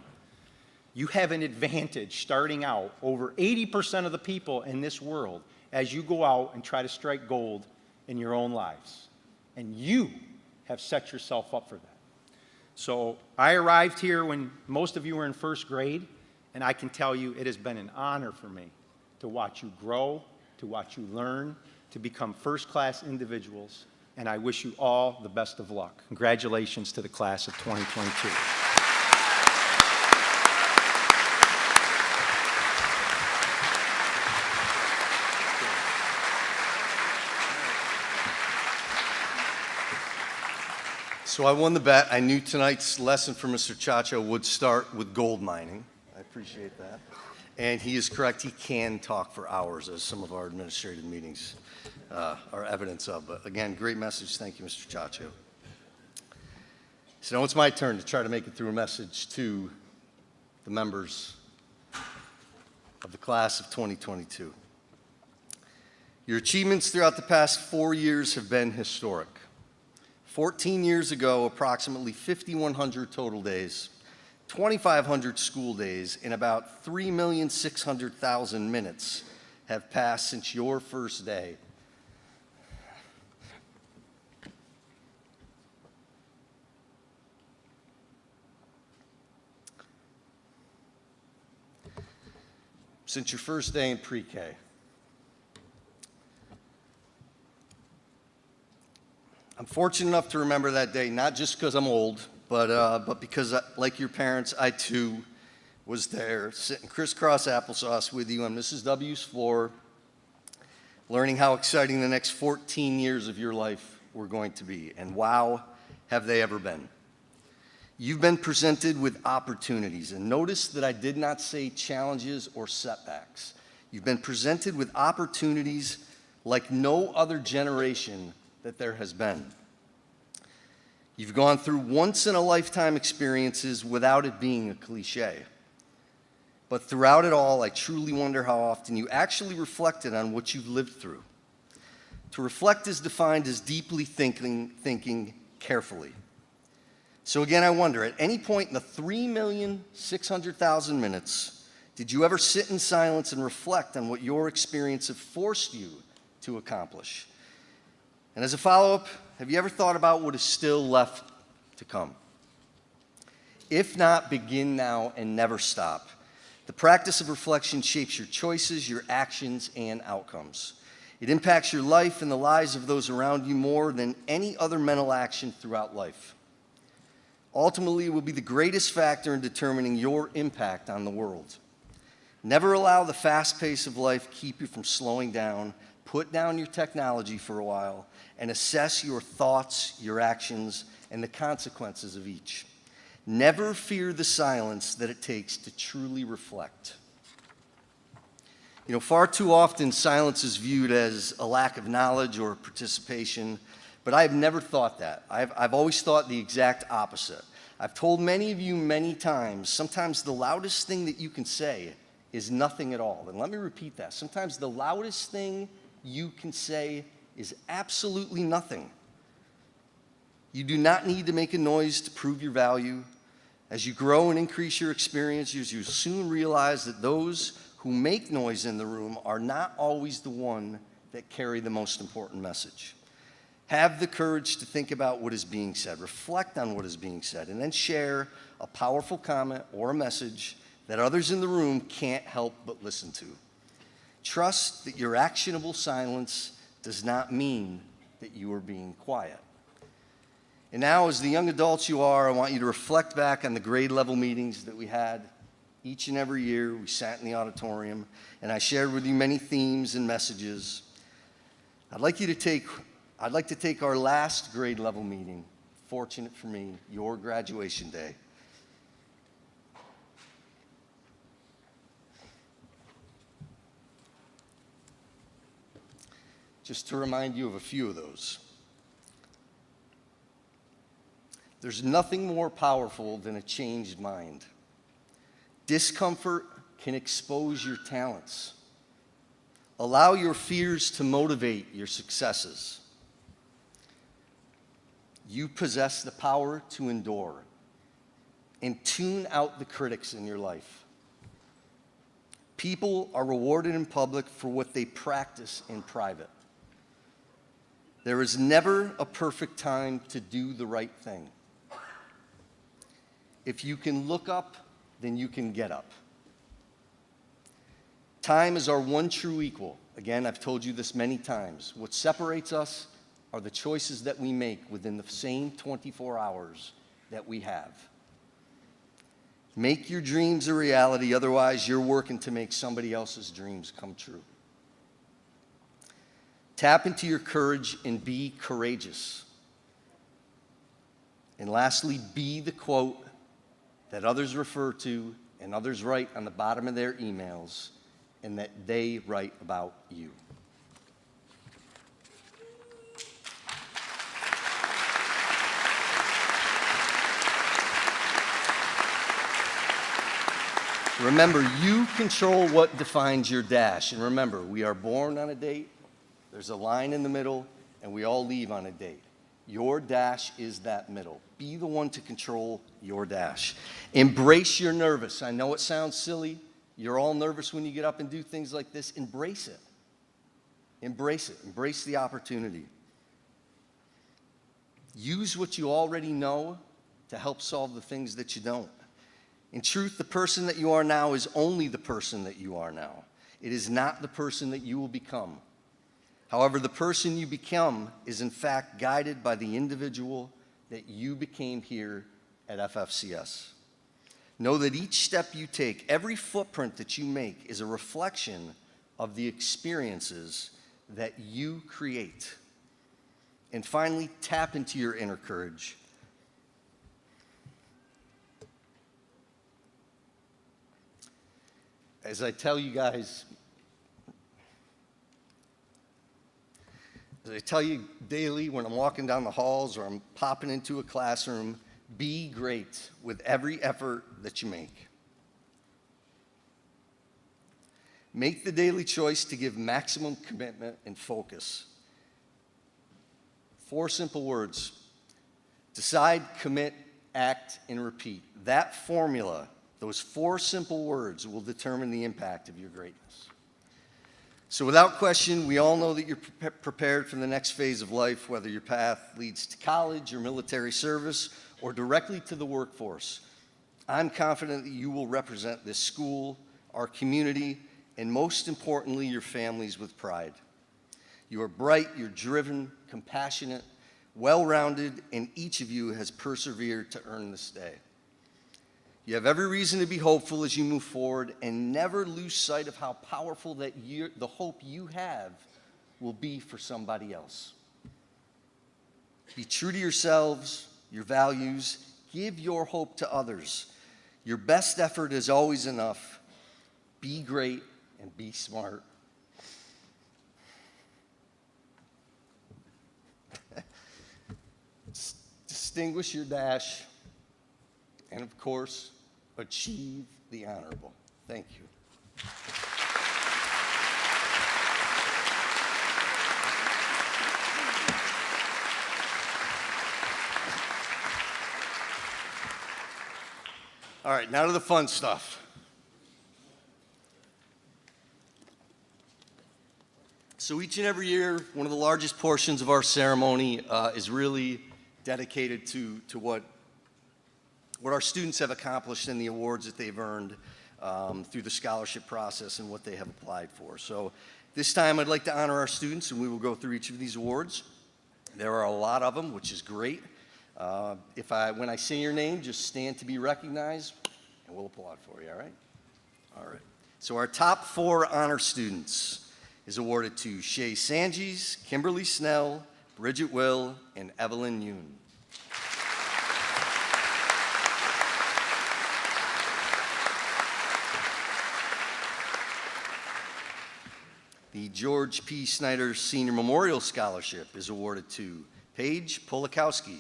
you have an advantage starting out over 80% of the people in this world as you go out and try to strike gold in your own lives. And you have set yourself up for that. So I arrived here when most of you were in first grade, and I can tell you it has been an honor for me to watch you grow, to watch you learn, to become first-class individuals, and I wish you all the best of luck. Congratulations to the class of 2022. So I won the bet. I knew tonight's lesson from Mr. Chacho would start with gold mining. I appreciate that. And he is correct. He can talk for hours, as some of our administrative meetings are evidence of. But again, great message. Thank you, Mr. Chacho. So now it's my turn to try to make it through a message to the members of the class of 2022. Your achievements throughout the past 4 years have been historic. 14 years ago, approximately 5,100 total days, 2,500 school days, and about 3,600,000 minutes have passed since your first day. Since your first day in pre-K. I'm fortunate enough to remember that day, not just because I'm old, but because, like your parents, I too was there, sitting crisscross applesauce with you on Mrs. W's floor, learning how exciting the next 14 years of your life were going to be. And wow, have they ever been. You've been presented with opportunities, and notice that I did not say challenges or setbacks. You've been presented with opportunities like no other generation that there has been. You've gone through once-in-a-lifetime experiences without it being a cliche. But throughout it all, I truly wonder how often you actually reflected on what you've lived through. To reflect is defined as deeply thinking carefully. So again, I wonder, at any point in the 3,600,000 minutes, did you ever sit in silence and reflect on what your experience have forced you to accomplish? And as a follow-up, have you ever thought about what is still left to come? If not, begin now and never stop. The practice of reflection shapes your choices, your actions, and outcomes. It impacts your life and the lives of those around you more than any other mental action throughout life. Ultimately, it will be the greatest factor in determining your impact on the world. Never allow the fast pace of life keep you from slowing down. Put down your technology for a while and assess your thoughts, your actions, and the consequences of each. Never fear the silence that it takes to truly reflect. You know, far too often silence is viewed as a lack of knowledge or participation, but I've never thought that. I've always thought the exact opposite. I've told many of you many times, sometimes the loudest thing that you can say is nothing at all. And let me repeat that. Sometimes the loudest thing you can say is absolutely nothing. You do not need to make a noise to prove your value. As you grow and increase your experiences, you soon realize that those who make noise in the room are not always the one that carry the most important message. Have the courage to think about what is being said, reflect on what is being said, and then share a powerful comment or a message that others in the room can't help but listen to. Trust that your actionable silence does not mean that you are being quiet. And now, as the young adults you are, I want you to reflect back on the grade level meetings that we had each and every year. We sat in the auditorium, and I shared with you many themes and messages. I'd like to take our last grade level meeting, fortunate for me, your graduation day. Just to remind you of a few of those. There's nothing more powerful than a changed mind. Discomfort can expose your talents. Allow your fears to motivate your successes. You possess the power to endure and tune out the critics in your life. People are rewarded in public for what they practice in private. There is never a perfect time to do the right thing. If you can look up, then you can get up. Time is our one true equal. Again, I've told you this many times. What separates us are the choices that we make within the same 24 hours that we have. Make your dreams a reality, otherwise you're working to make somebody else's dreams come true. Tap into your courage and be courageous. And lastly, be the quote that others refer to and others write on the bottom of their emails and that they write about you. Remember, you control what defines your dash. And remember, we are born on a date, there's a line in the middle, and we all leave on a date. Your dash is that middle. Be the one to control your dash. Embrace your nervous. I know it sounds silly. You're all nervous when you get up and do things like this. Embrace it. Embrace it. Embrace the opportunity. Use what you already know to help solve the things that you don't. In truth, the person that you are now is only the person that you are now. It is not the person that you will become. However, the person you become is in fact guided by the individual that you became here at FFCS. Know that each step you take, every footprint that you make, is a reflection of the experiences that you create. And finally, tap into your inner courage. As I tell you guys, as I tell you daily when I'm walking down the halls or I'm popping into a classroom, be great with every effort that you make. Make the daily choice to give maximum commitment and focus. 4 simple words: decide, commit, act, and repeat. That formula, those 4 simple words, will determine the impact of your greatness. So without question, we all know that you're prepared for the next phase of life, whether your path leads to college or military service or directly to the workforce. I'm confident that you will represent this school, our community, and most importantly, your families with pride. You are bright, you're driven, compassionate, well-rounded, and each of you has persevered to earn this day. You have every reason to be hopeful as you move forward, and never lose sight of how powerful the hope you have will be for somebody else. Be true to yourselves, your values. Give your hope to others. Your best effort is always enough. Be great and be smart. Distinguish your dash, and of course, achieve the honorable. Thank you. All right, now to the fun stuff. So each and every year, one of the largest portions of our ceremony is really dedicated to what our students have accomplished and the awards that they've earned through the scholarship process and what they have applied for. So this time I'd like to honor our students, and we will go through each of these awards. There are a lot of them, which is great. When I say your name, just stand to be recognized, and we'll applaud for you, all right? All right. So our top 4 honor students is awarded to Shay Sanchez, Kimberly Snell, Bridget Will, and Evelyn Yoon. The George P. Snyder Senior Memorial Scholarship is awarded to Paige Polakowski.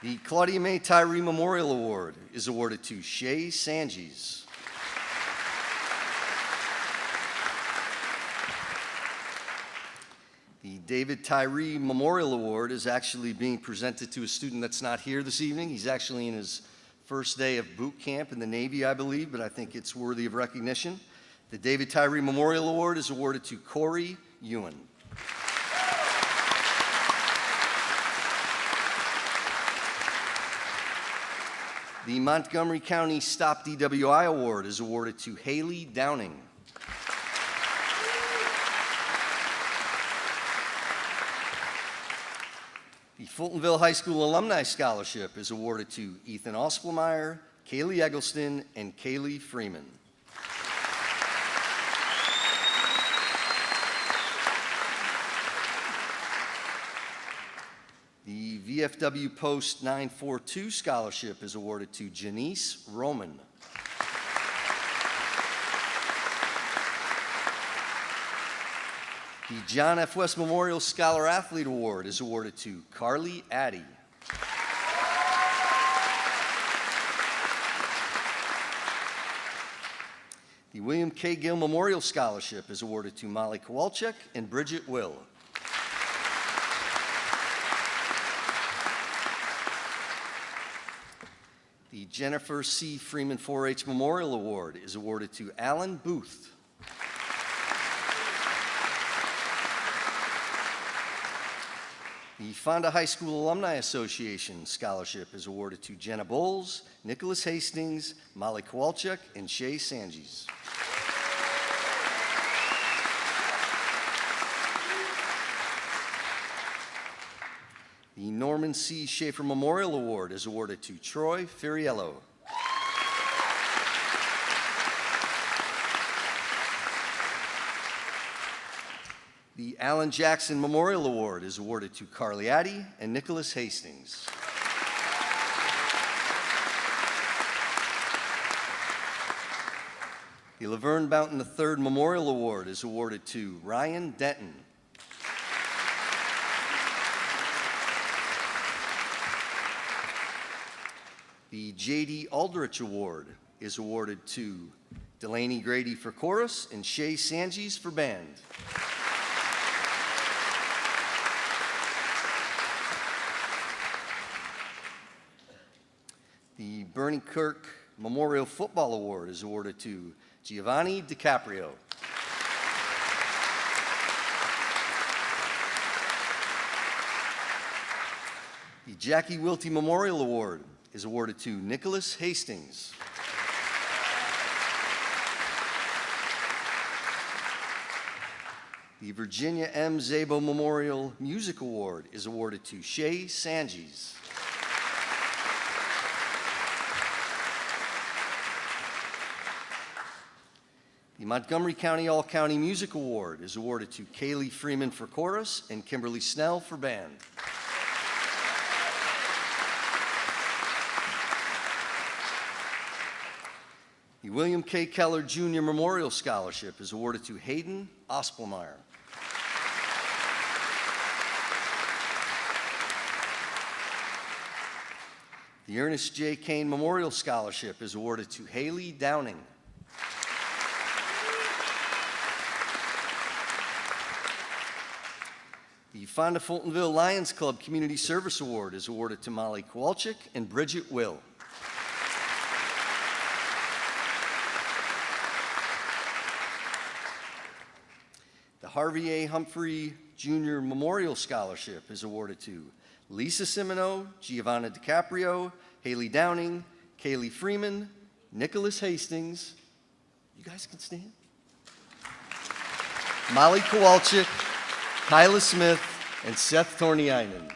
The Claudia May Tyree Memorial Award is awarded to Shay Sanchez. The David Tyree Memorial Award is actually being presented to a student that's not here this evening. He's actually in his first day of boot camp in the Navy, I believe, but I think it's worthy of recognition. The David Tyree Memorial Award is awarded to Corey Ewan. The Montgomery County Stop DWI Award is awarded to Haley Downing. The Fultonville High School Alumni Scholarship is awarded to Ethan Ospelmeyer, Kaylee Eggleston, and Kaylee Freeman. The VFW Post 942 Scholarship is awarded to Janice Roman. The John F. West Memorial Scholar Athlete Award is awarded to Carly Addy. The William K. Gill Memorial Scholarship is awarded to Molly Kowalczyk and Bridget Will. The Jennifer C. Freeman 4-H Memorial Award is awarded to Alan Booth. The Fonda High School Alumni Association Scholarship is awarded to Jenna Bowles, Nicholas Hastings, Molly Kowalczyk, and Shay Sanchez. The Norman C. Schaefer Memorial Award is awarded to Troy Firiello. The Alan Jackson Memorial Award is awarded to Carly Addy and Nicholas Hastings. The Laverne Mountain III Memorial Award is awarded to Ryan Denton. The J.D. Aldrich Award is awarded to Delaney Grady for chorus and Shay Sanchez for band. The Bernie Kirk Memorial Football Award is awarded to Giovanni DiCaprio. The Jackie Wiltie Memorial Award is awarded to Nicholas Hastings. The Virginia M. Szabo Memorial Music Award is awarded to Shay Sanchez. The Montgomery County All-County Music Award is awarded to Kaylee Freeman for chorus and Kimberly Snell for band. The William K. Keller Jr. Memorial Scholarship is awarded to Hayden Ospelmeyer. The Ernest J. Kane Memorial Scholarship is awarded to Haley Downing. The Fonda-Fultonville Lions Club Community Service Award is awarded to Molly Kowalczyk and Bridget Will. The Harvey A. Humphrey Jr. Memorial Scholarship is awarded to Lisa Simino, Giovanna DiCaprio, Haley Downing, Kaylee Freeman, Nicholas Hastings. You guys can stand. Molly Kowalczyk, Kyla Smith, and Seth Torniainen.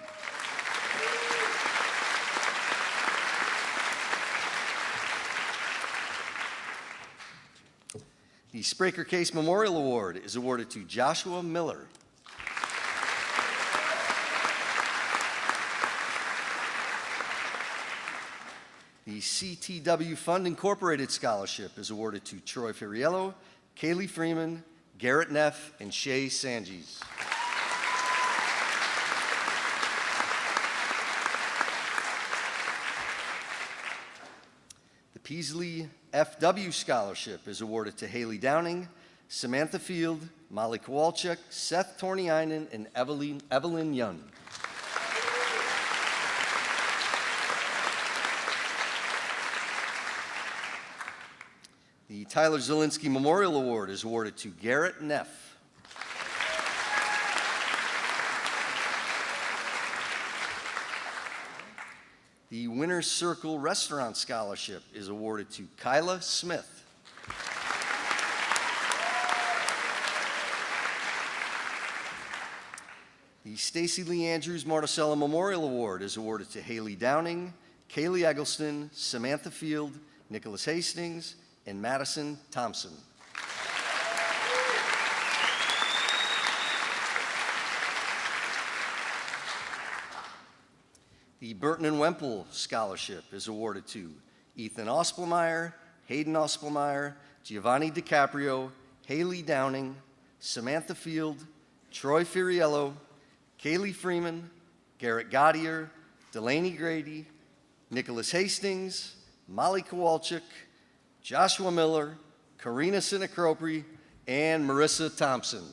The Spraker Case Memorial Award is awarded to Joshua Miller. The CTW Fund Incorporated Scholarship is awarded to Troy Furiello, Kaylee Freeman, Garrett Neff, and Shay Sanchez. The Peasley FW Scholarship is awarded to Haley Downing, Samantha Field, Molly Kowalczyk, Seth Torniainen, and Evelyn Yoon. The Tyler Zielinski Memorial Award is awarded to Garrett Neff. The Winner's Circle Restaurant Scholarship is awarded to Kyla Smith. The Stacy Lee Andrews Marticella Memorial Award is awarded to Haley Downing, Kaylee Eggleston, Samantha Field, Nicholas Hastings, and Madison Thompson. The Burton and Wemple Scholarship is awarded to Ethan Ospelmeyer, Hayden Ospelmeyer, Giovanni DiCaprio, Haley Downing, Samantha Field, Troy Furiello, Kaylee Freeman, Garrett Gottier, Delaney Grady, Nicholas Hastings, Molly Kowalczyk, Joshua Miller, Karina Sinacropri, and Marissa Thompson.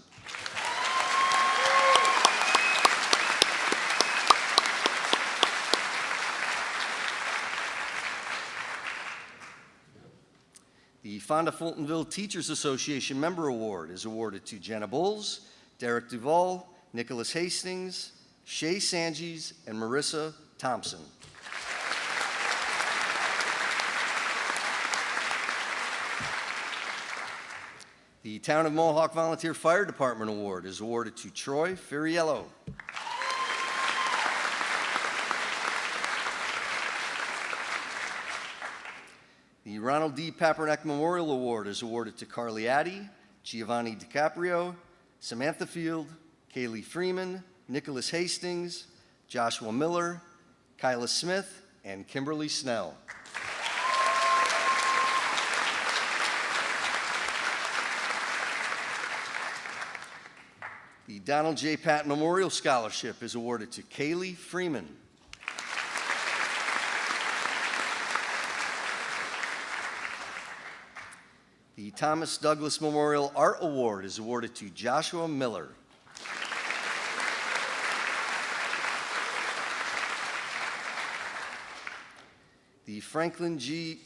The Fonda-Fultonville Teachers Association Member Award is awarded to Jenna Bowles, Derek Duvall, Nicholas Hastings, Shay Sanchez, and Marissa Thompson. The Town of Mohawk Volunteer Fire Department Award is awarded to Troy Furiello. The Ronald D. Papernak Memorial Award is awarded to Carly Addy, Giovanni DiCaprio, Samantha Field, Kaylee Freeman, Nicholas Hastings, Joshua Miller, Kyla Smith, and Kimberly Snell. The Donald J. Patton Memorial Scholarship is awarded to Kaylee Freeman. The Thomas Douglas Memorial Art Award is awarded to Joshua Miller. The Franklin J.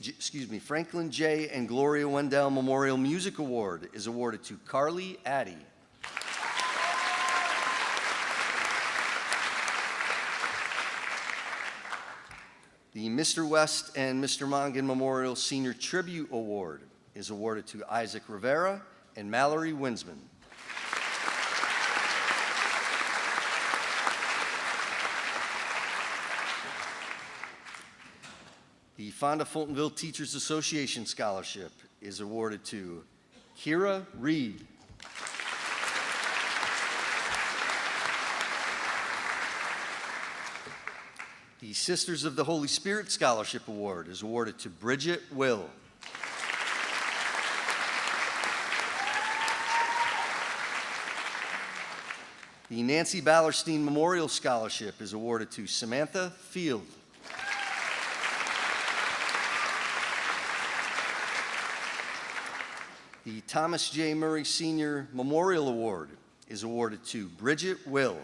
and Gloria Wendell Memorial Music Award is awarded to Carly Addy. The Mr. West and Mr. Mongan Memorial Senior Tribute Award is awarded to Isaac Rivera and Mallory Winsman. The Fonda-Fultonville Teachers Association Scholarship is awarded to Kira Reed. The Sisters of the Holy Spirit Scholarship Award is awarded to Bridget Will. The Nancy Ballerstein Memorial Scholarship is awarded to Samantha Field. The Thomas J. Murray Sr. Memorial Award is awarded to Bridget Will.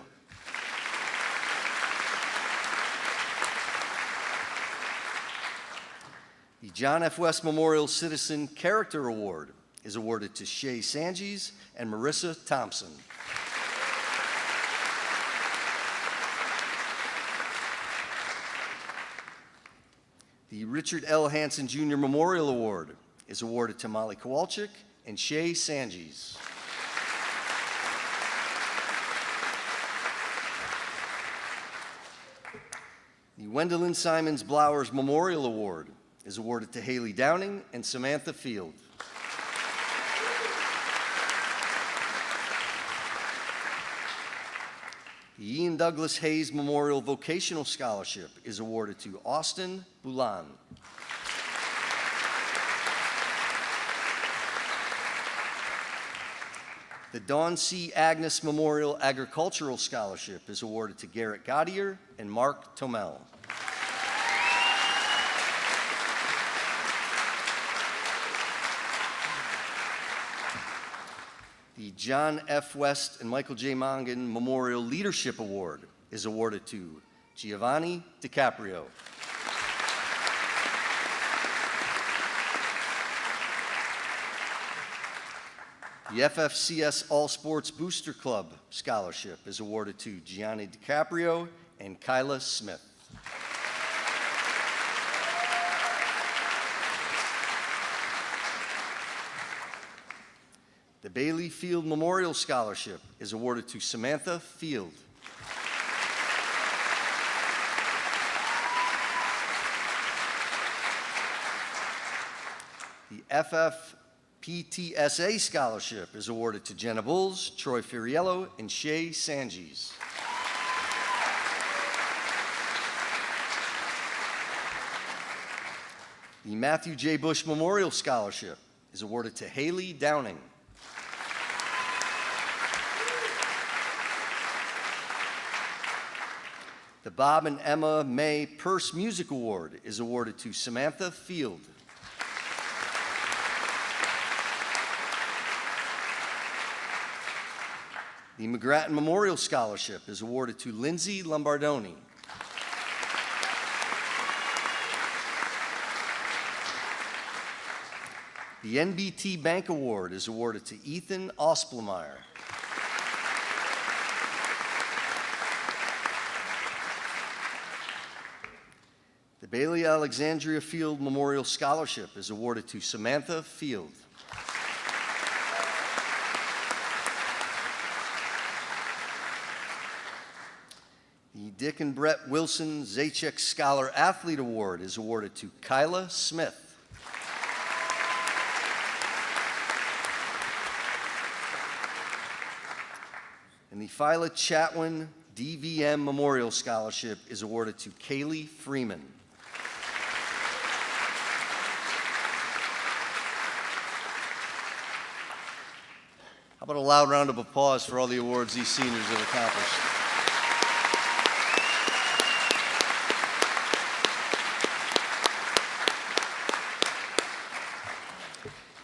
The John F. West Memorial Citizen Character Award is awarded to Shay Sanchez and Marissa Thompson. The Richard L. Hansen Jr. Memorial Award is awarded to Molly Kowalczyk and Shay Sanchez. The Wendelin Simons Blowers Memorial Award is awarded to Haley Downing and Samantha Field. The Ian Douglas Hayes Memorial Vocational Scholarship is awarded to Austin Boulan. The Dawn C. Agnes Memorial Agricultural Scholarship is awarded to Garrett Gaudier and Mark Tomel. The John F. West and Michael J. Mongan Memorial Leadership Award is awarded to Giovanni DiCaprio. The FFCS All Sports Booster Club Scholarship is awarded to Gianni DiCaprio and Kyla Smith. The Bailey Field Memorial Scholarship is awarded to Samantha Field. The FFPTSA Scholarship is awarded to Jenna Bulls, Troy Furiello, and Shay Sanchez. The Matthew J. Bush Memorial Scholarship is awarded to Haley Downing. The Bob and Emma May Purse Music Award is awarded to Samantha Field. The McGrattan Memorial Scholarship is awarded to Lindsay Lombardoni. The NBT Bank Award is awarded to Ethan Osplemeyer. The Bailey Alexandria Field Memorial Scholarship is awarded to Samantha Field. The Dick and Brett Wilson Zajac Scholar Athlete Award is awarded to Kyla Smith. And the Phyla Chatwin DVM Memorial Scholarship is awarded to Kaylee Freeman. How about a loud round of applause for all the awards these seniors have accomplished?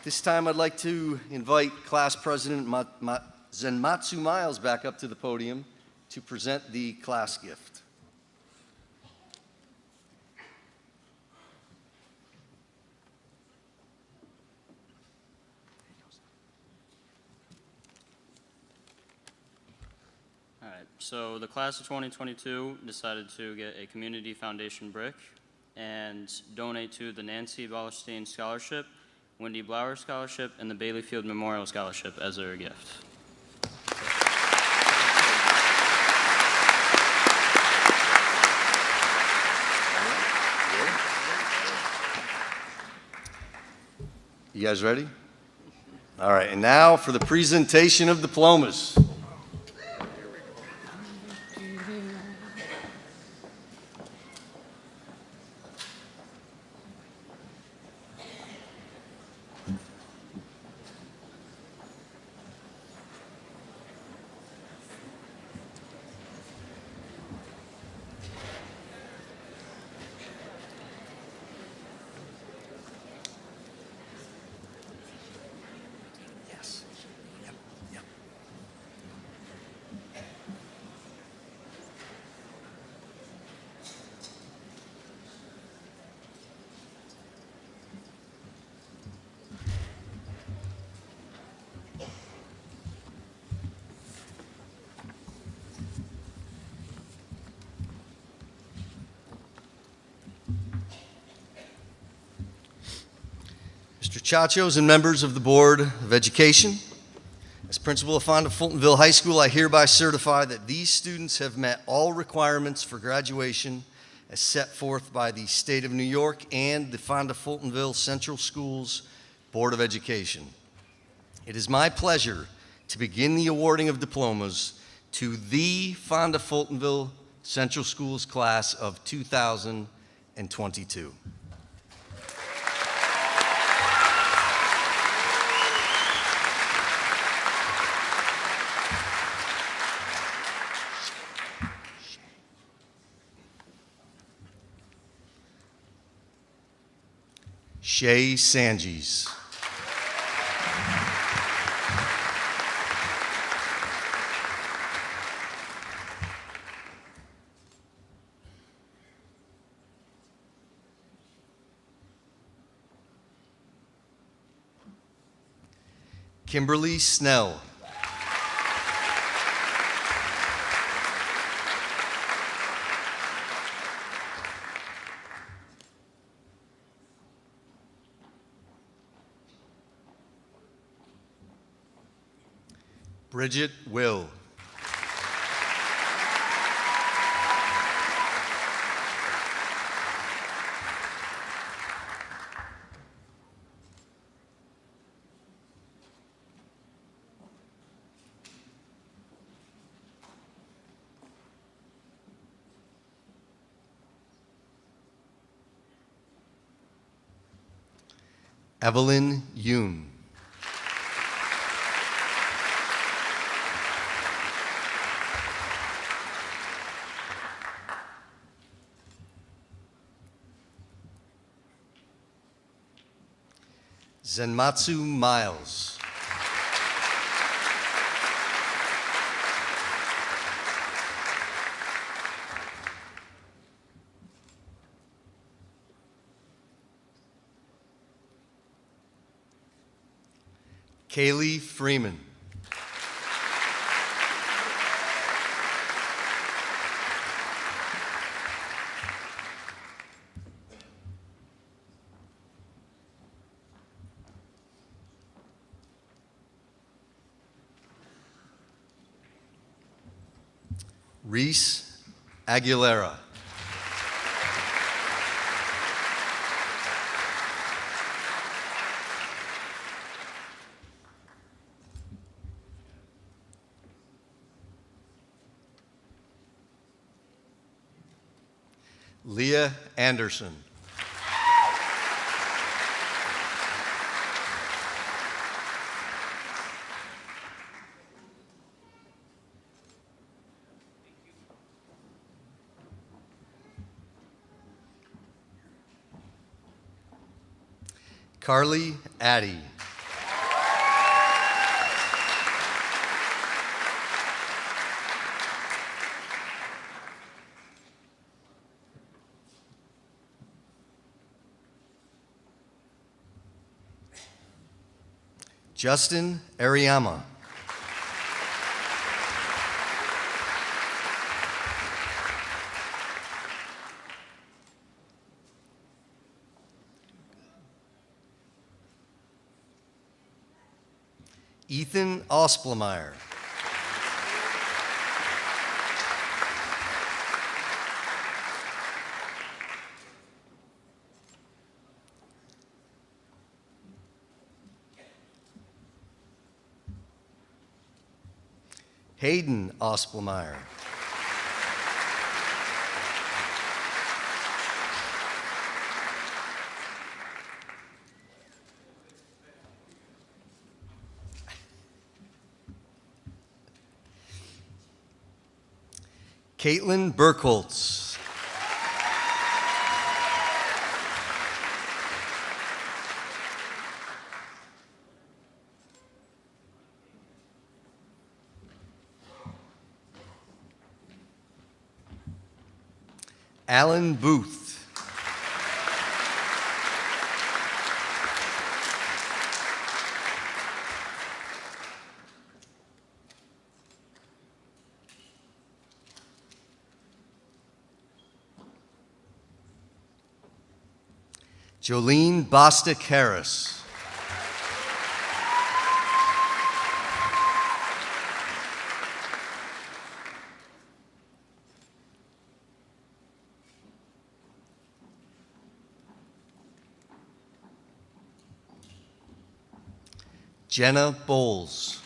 This time I'd like to invite Class President Zenmatsu Miles back up to the podium to present the class gift. All right, so the class of 2022 decided to get a community foundation brick and donate to the Nancy Wallerstein Scholarship, Wendy Blower Scholarship, and the Bailey Field Memorial Scholarship as their gift. You guys ready? All right, and now for the presentation of diplomas. Mr. Chachos and members of the Board of Education, as principal of Fonda-Fultonville High School, I hereby certify that these students have met all requirements for graduation as set forth by the State of New York and the Fonda-Fultonville Central Schools Board of Education. It is my pleasure to begin the awarding of diplomas to the Fonda-Fultonville Central Schools class of 2022. Shay Sanchez. Kimberly Snell. Bridget Will. Evelyn Yoon. Zenmatsu Miles. Kaylee Freeman. Reese Aguilera. Leah Anderson. Carly Addy. Justin Ariyama. Ethan Osplemeyer. Hayden Osplemeyer. Caitlin Burkholtz. Alan Booth. Jolene Bostic Harris. Jenna Bowles.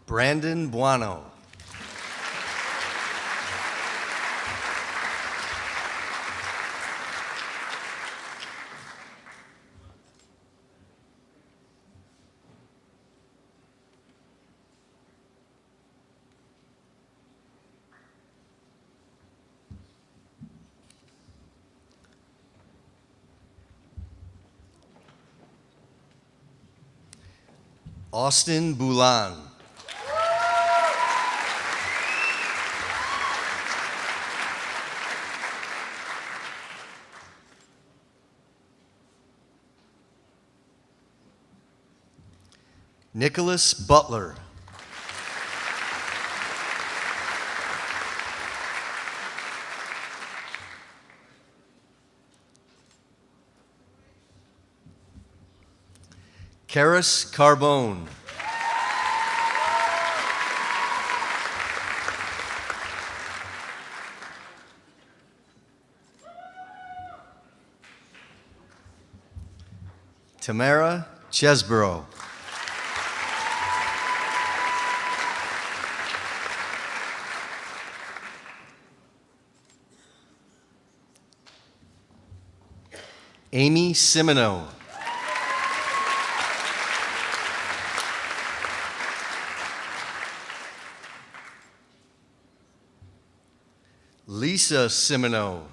Brandon Buono. Austin Boulan. Nicholas Butler. Karis Carbone. Tamara Chesborough. Amy Simino. Lisa Simino.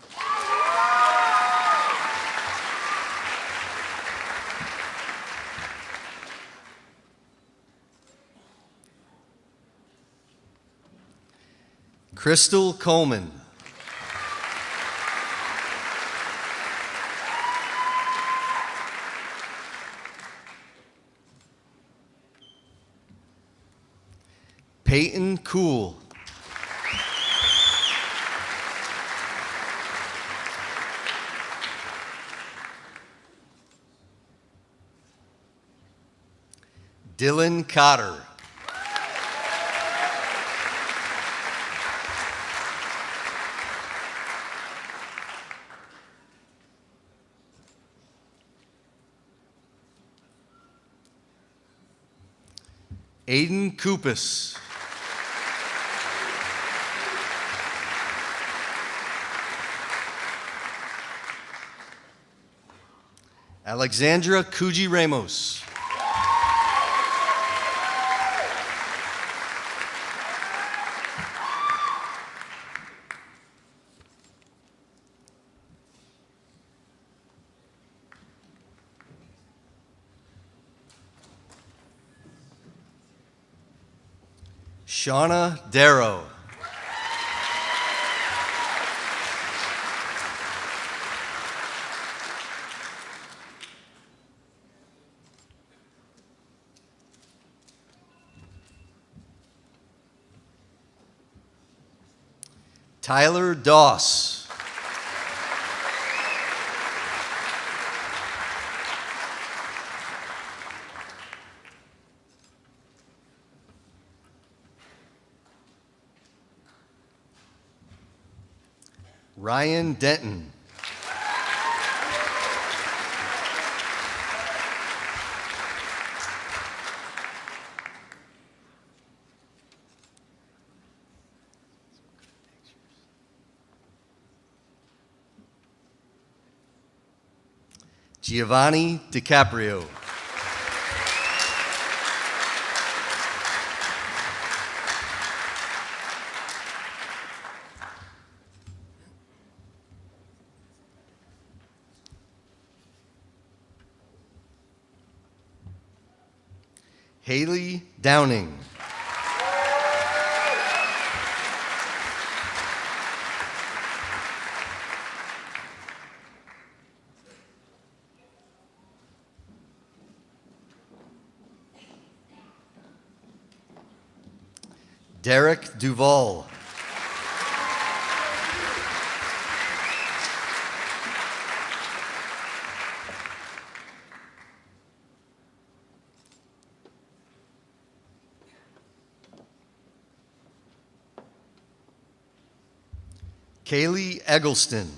Crystal Coleman. Peyton Cool. Dylan Cotter. Aiden Kupis. Alexandra Cuji Ramos. Shauna Darrow. Tyler Doss. Ryan Denton. Giovanni DiCaprio. Haley Downing. Derek Duval. Kaylee Eggleston.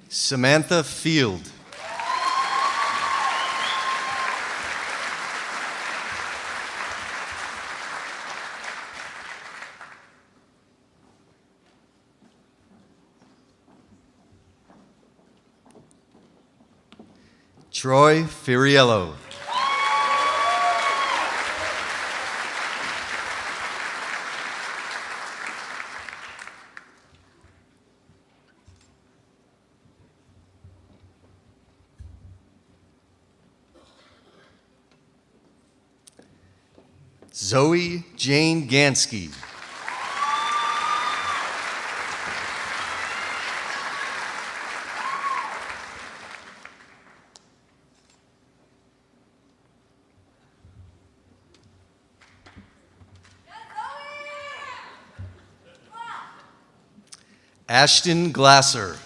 Samantha Field. Troy Firiello. Zoe Jane Gansky. Ashton Glasser.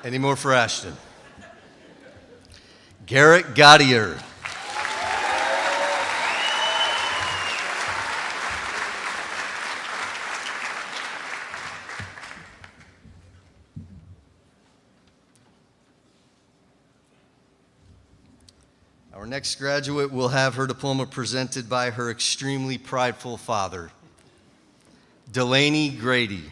Any more for Ashton? Garrett Gottier. Our next graduate will have her diploma presented by her extremely prideful father, Delaney Grady.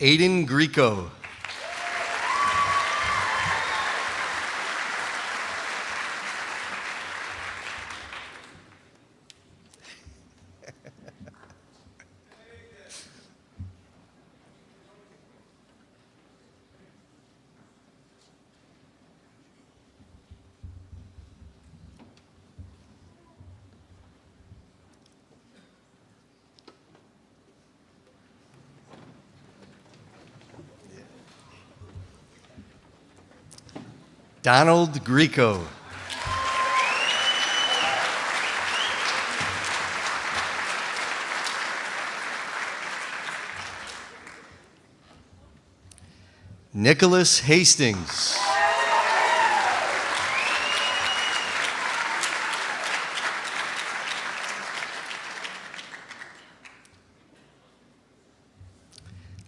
Aiden Greco. Donald Greco. Nicholas Hastings.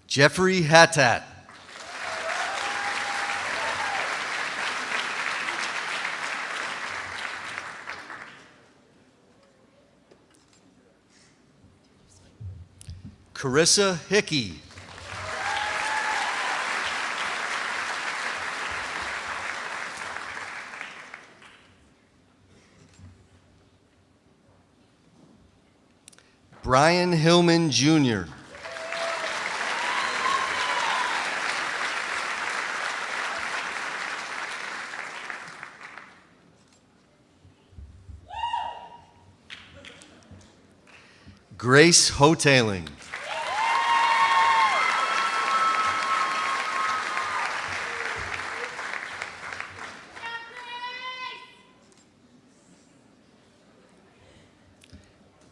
Jeffrey Hattat. Carissa Hickey. Brian Hillman Jr. Grace Hoteling.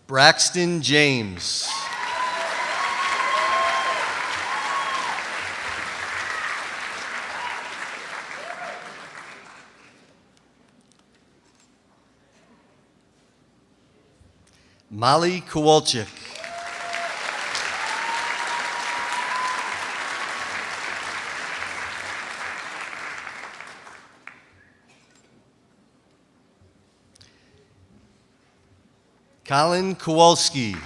Braxton James. Molly Kowalczyk. Colin Kowalski.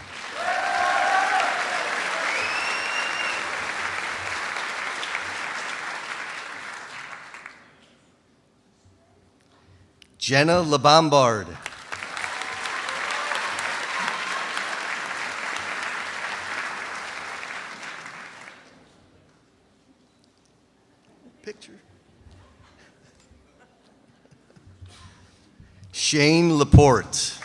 Jenna LeBombard. Picture. Shane Laporte.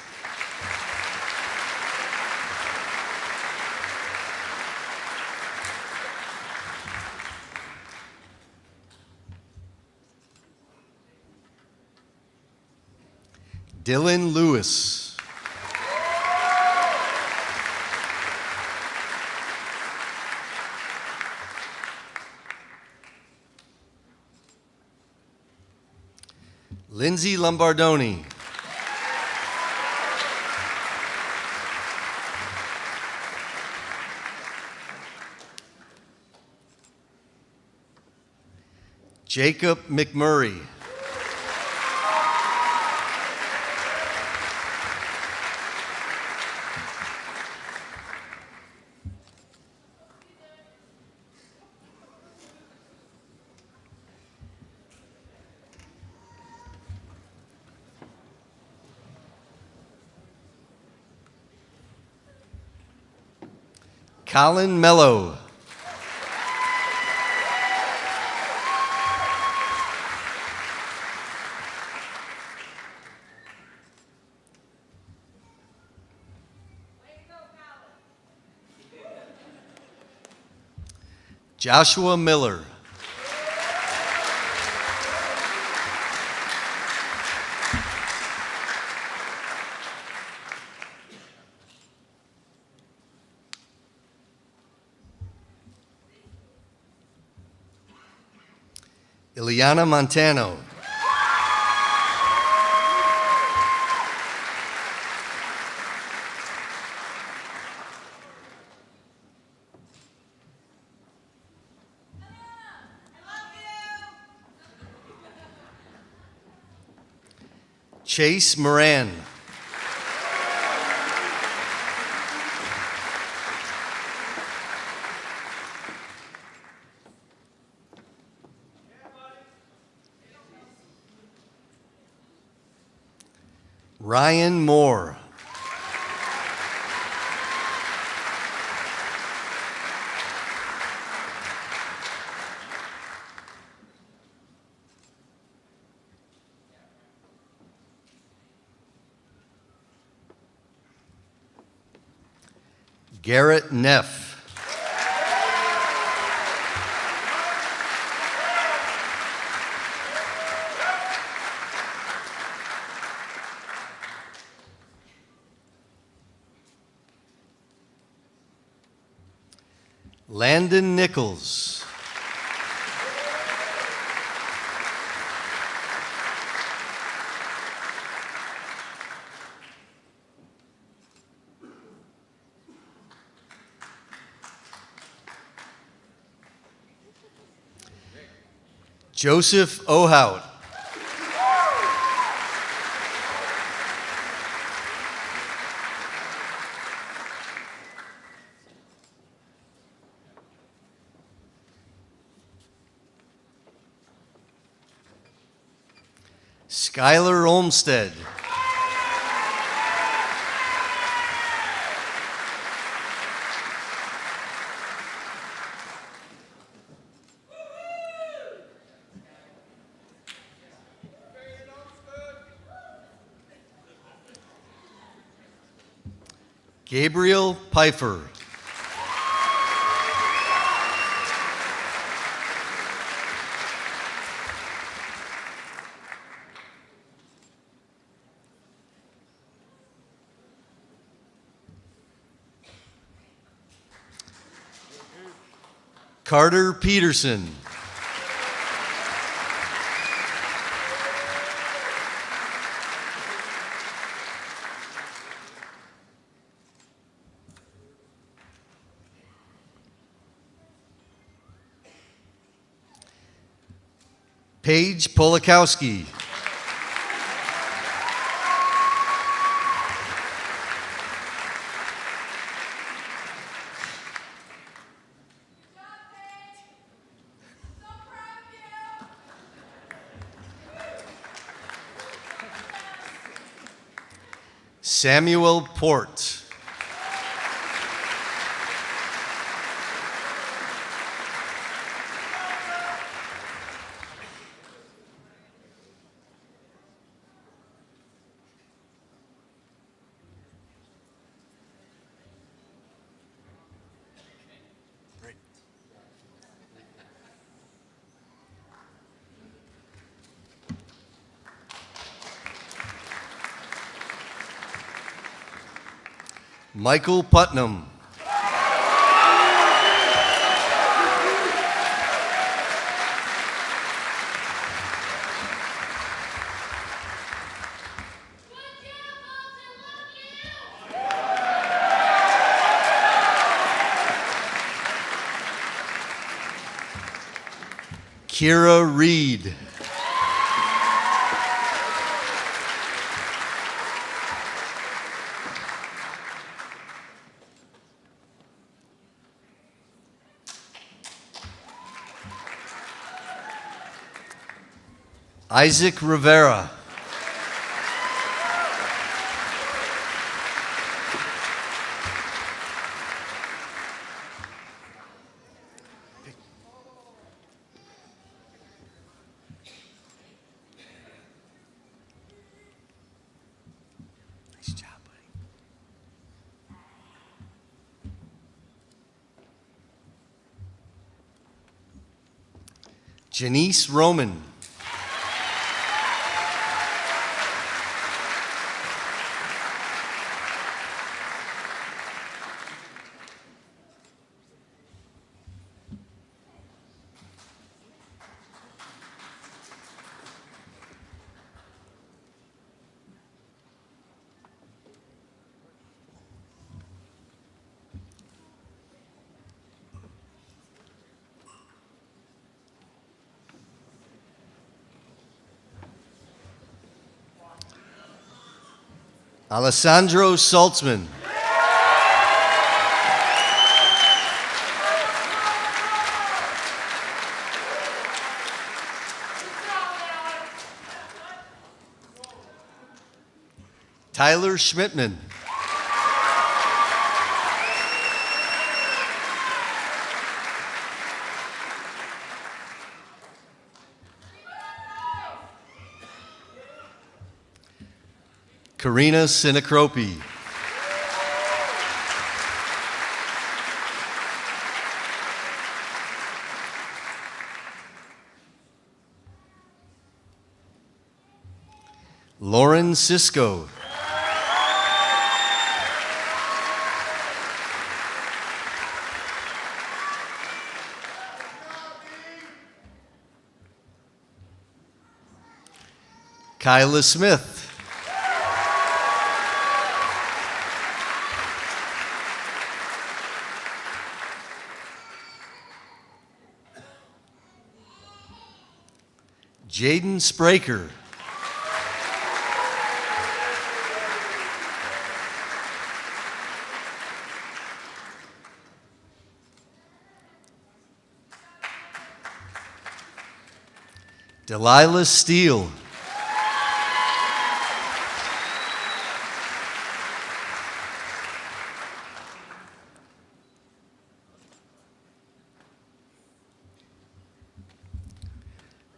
Dylan Lewis. Lindsay Lombardoni. Jacob McMurray. Colin Mello. Joshua Miller. Ileana Montano. Chase Moran. Ryan Moore. Garrett Neff. Landon Nichols. Joseph Ohout. Skylar Olmstead. Gabriel Pfeiffer. Carter Peterson. Paige Polakowski. Samuel Port. Michael Putnam. Kira Reed. Isaac Rivera. Nice job, buddy. Janice Roman. Alessandro Saltzman. Tyler Schmidtman. Karina Sinacropi. Lauren Sisko. Kyla Smith. Jaden Spraker. Delilah Steele.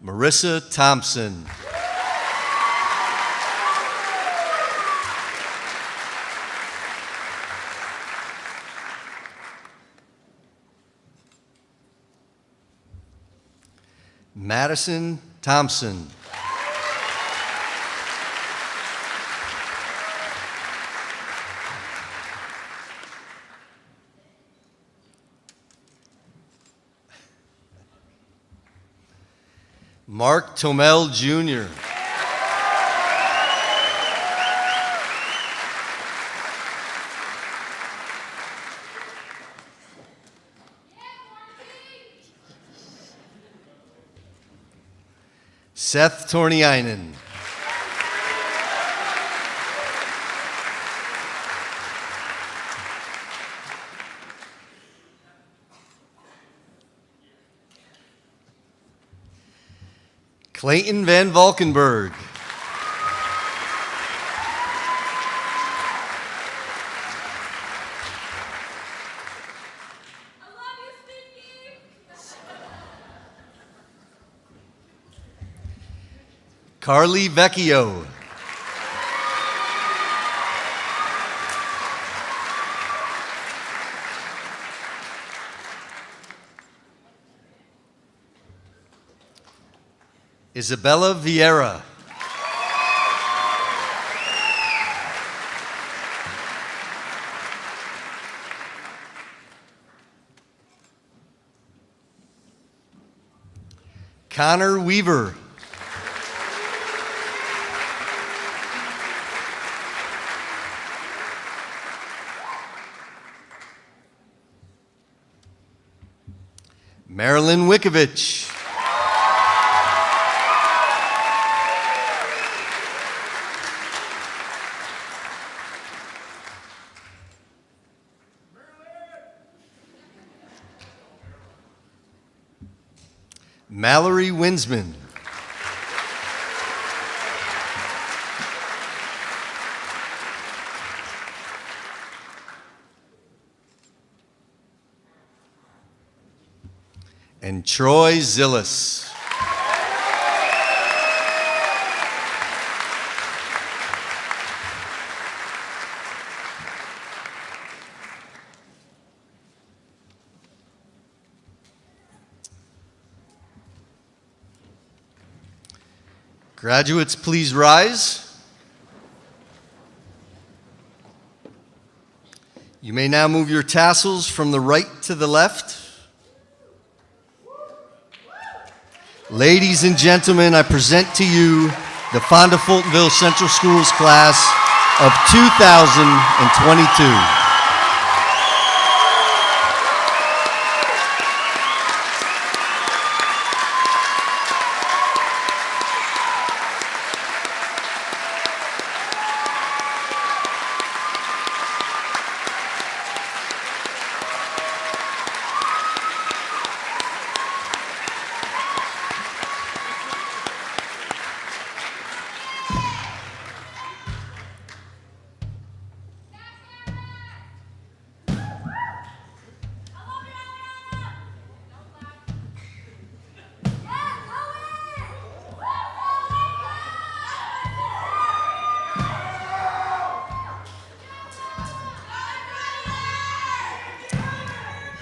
Marissa Thompson. Madison Thompson. Mark Tomel Jr. Seth Torniainen. Clayton Van Valkenburg. Carly Vecchio. Isabella Vieira. Connor Weaver. Marilyn Wickovich. Mallory Winsman. And Troy Zillis. Graduates, please rise. You may now move your tassels from the right to the left. Ladies and gentlemen, I present to you the Fonda-Fultonville Central Schools class of 2022.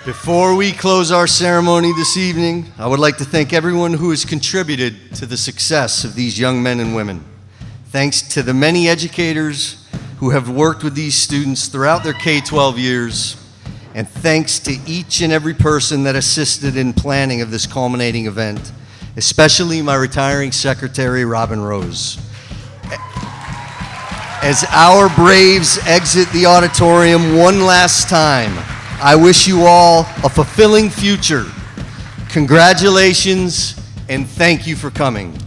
Before we close our ceremony this evening, I would like to thank everyone who has contributed to the success of these young men and women. Thanks to the many educators who have worked with these students throughout their K-12 years, and thanks to each and every person that assisted in planning of this culminating event, especially my retiring secretary, Robin Rose. As our Braves exit the auditorium one last time, I wish you all a fulfilling future. Congratulations, and thank you for coming.